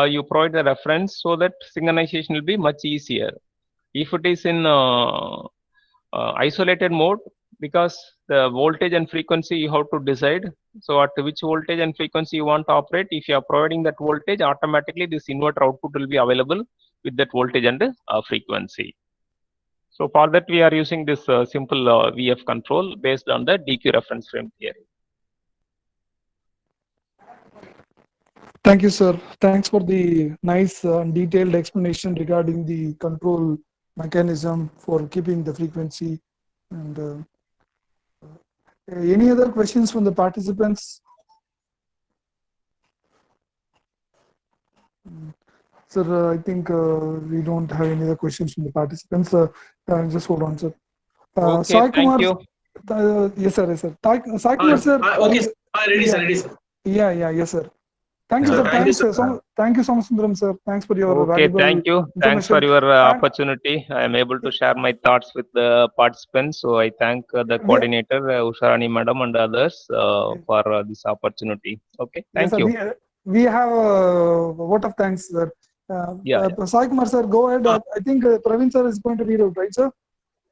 you provide the reference so that synchronization will be much easier. If it is in isolated mode, because the voltage and frequency you have to decide. So at which voltage and frequency you want to operate. If you are providing that voltage, automatically this inverter output will be available with that voltage and frequency. So for that we are using this simple VF control based on the DQ reference frame theory. Thank you, sir. Thanks for the nice detailed explanation regarding the control mechanism for keeping the frequency. And any other questions from the participants? Sir, I think we don't have any other questions from the participants. Just hold on, sir. Okay, Sai thank Kumar, you. Yes, sir. Yes, sir. Sai Kumar, sir. Okay, ready, sir. Ready, sir. Yeah. Yes, sir. Thank you, Sir, sir. thank you, Thanks, sir. Thank you, Somasundaram, sir. Thanks for your Okay, valuable thank you. Thanks for your opportunity. I am able to share my thoughts with the participants. So I thank the coordinator, Usharani Madam, and others for this opportunity. Okay, thank you. We have a vote of thanks, sir. Sai Kumar, sir, go ahead. I think Praveen sir is going to read out, right, sir?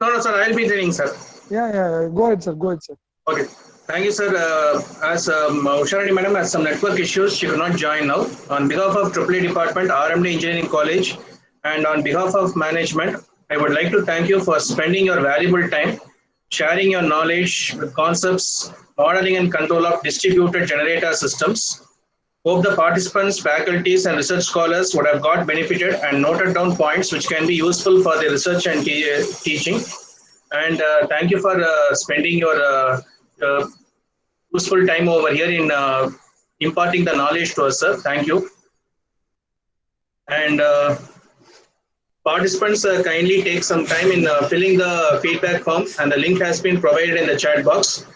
No, sir. I'll be reading, sir. Yeah. Go ahead, sir. Okay. Thank you, sir. As Usharani Madam has some network issues, she could not join now. On behalf of AAA Department, RMD Engineering College, and on behalf of management, I would like to thank you for spending your valuable time, sharing your knowledge with concepts, modeling and control of distributed generator systems. Hope the participants, faculties, and research scholars would have got benefited and noted down points which can be useful for the research and teaching. And thank you for spending your useful time over here in imparting the knowledge to us, sir. Thank you. And participants kindly take some time in filling the feedback form, and the link has been provided in the chat box.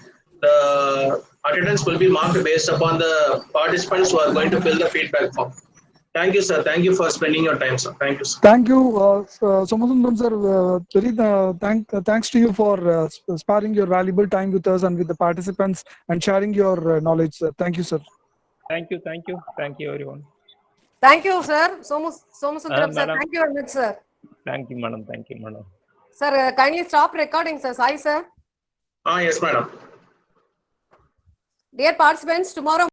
The attendance will be marked based upon the participants who are going to fill the feedback form. Thank you, sir. Thank you for spending your time, sir. Thank you, sir. Thank you, Somasundram sir. Thanks to you for sparing your valuable time with us and with the participants and sharing your knowledge, sir. Thank you, sir. Thank you. Thank you. Thank you, everyone. Thank you, sir. Somasundram, sir. madam. Thank you very much, sir. Thank you, madam. Thank you, madam. Sir, kindly stop recording, sir. Sai, sir. Yes, madam. Dear participants, tomorrow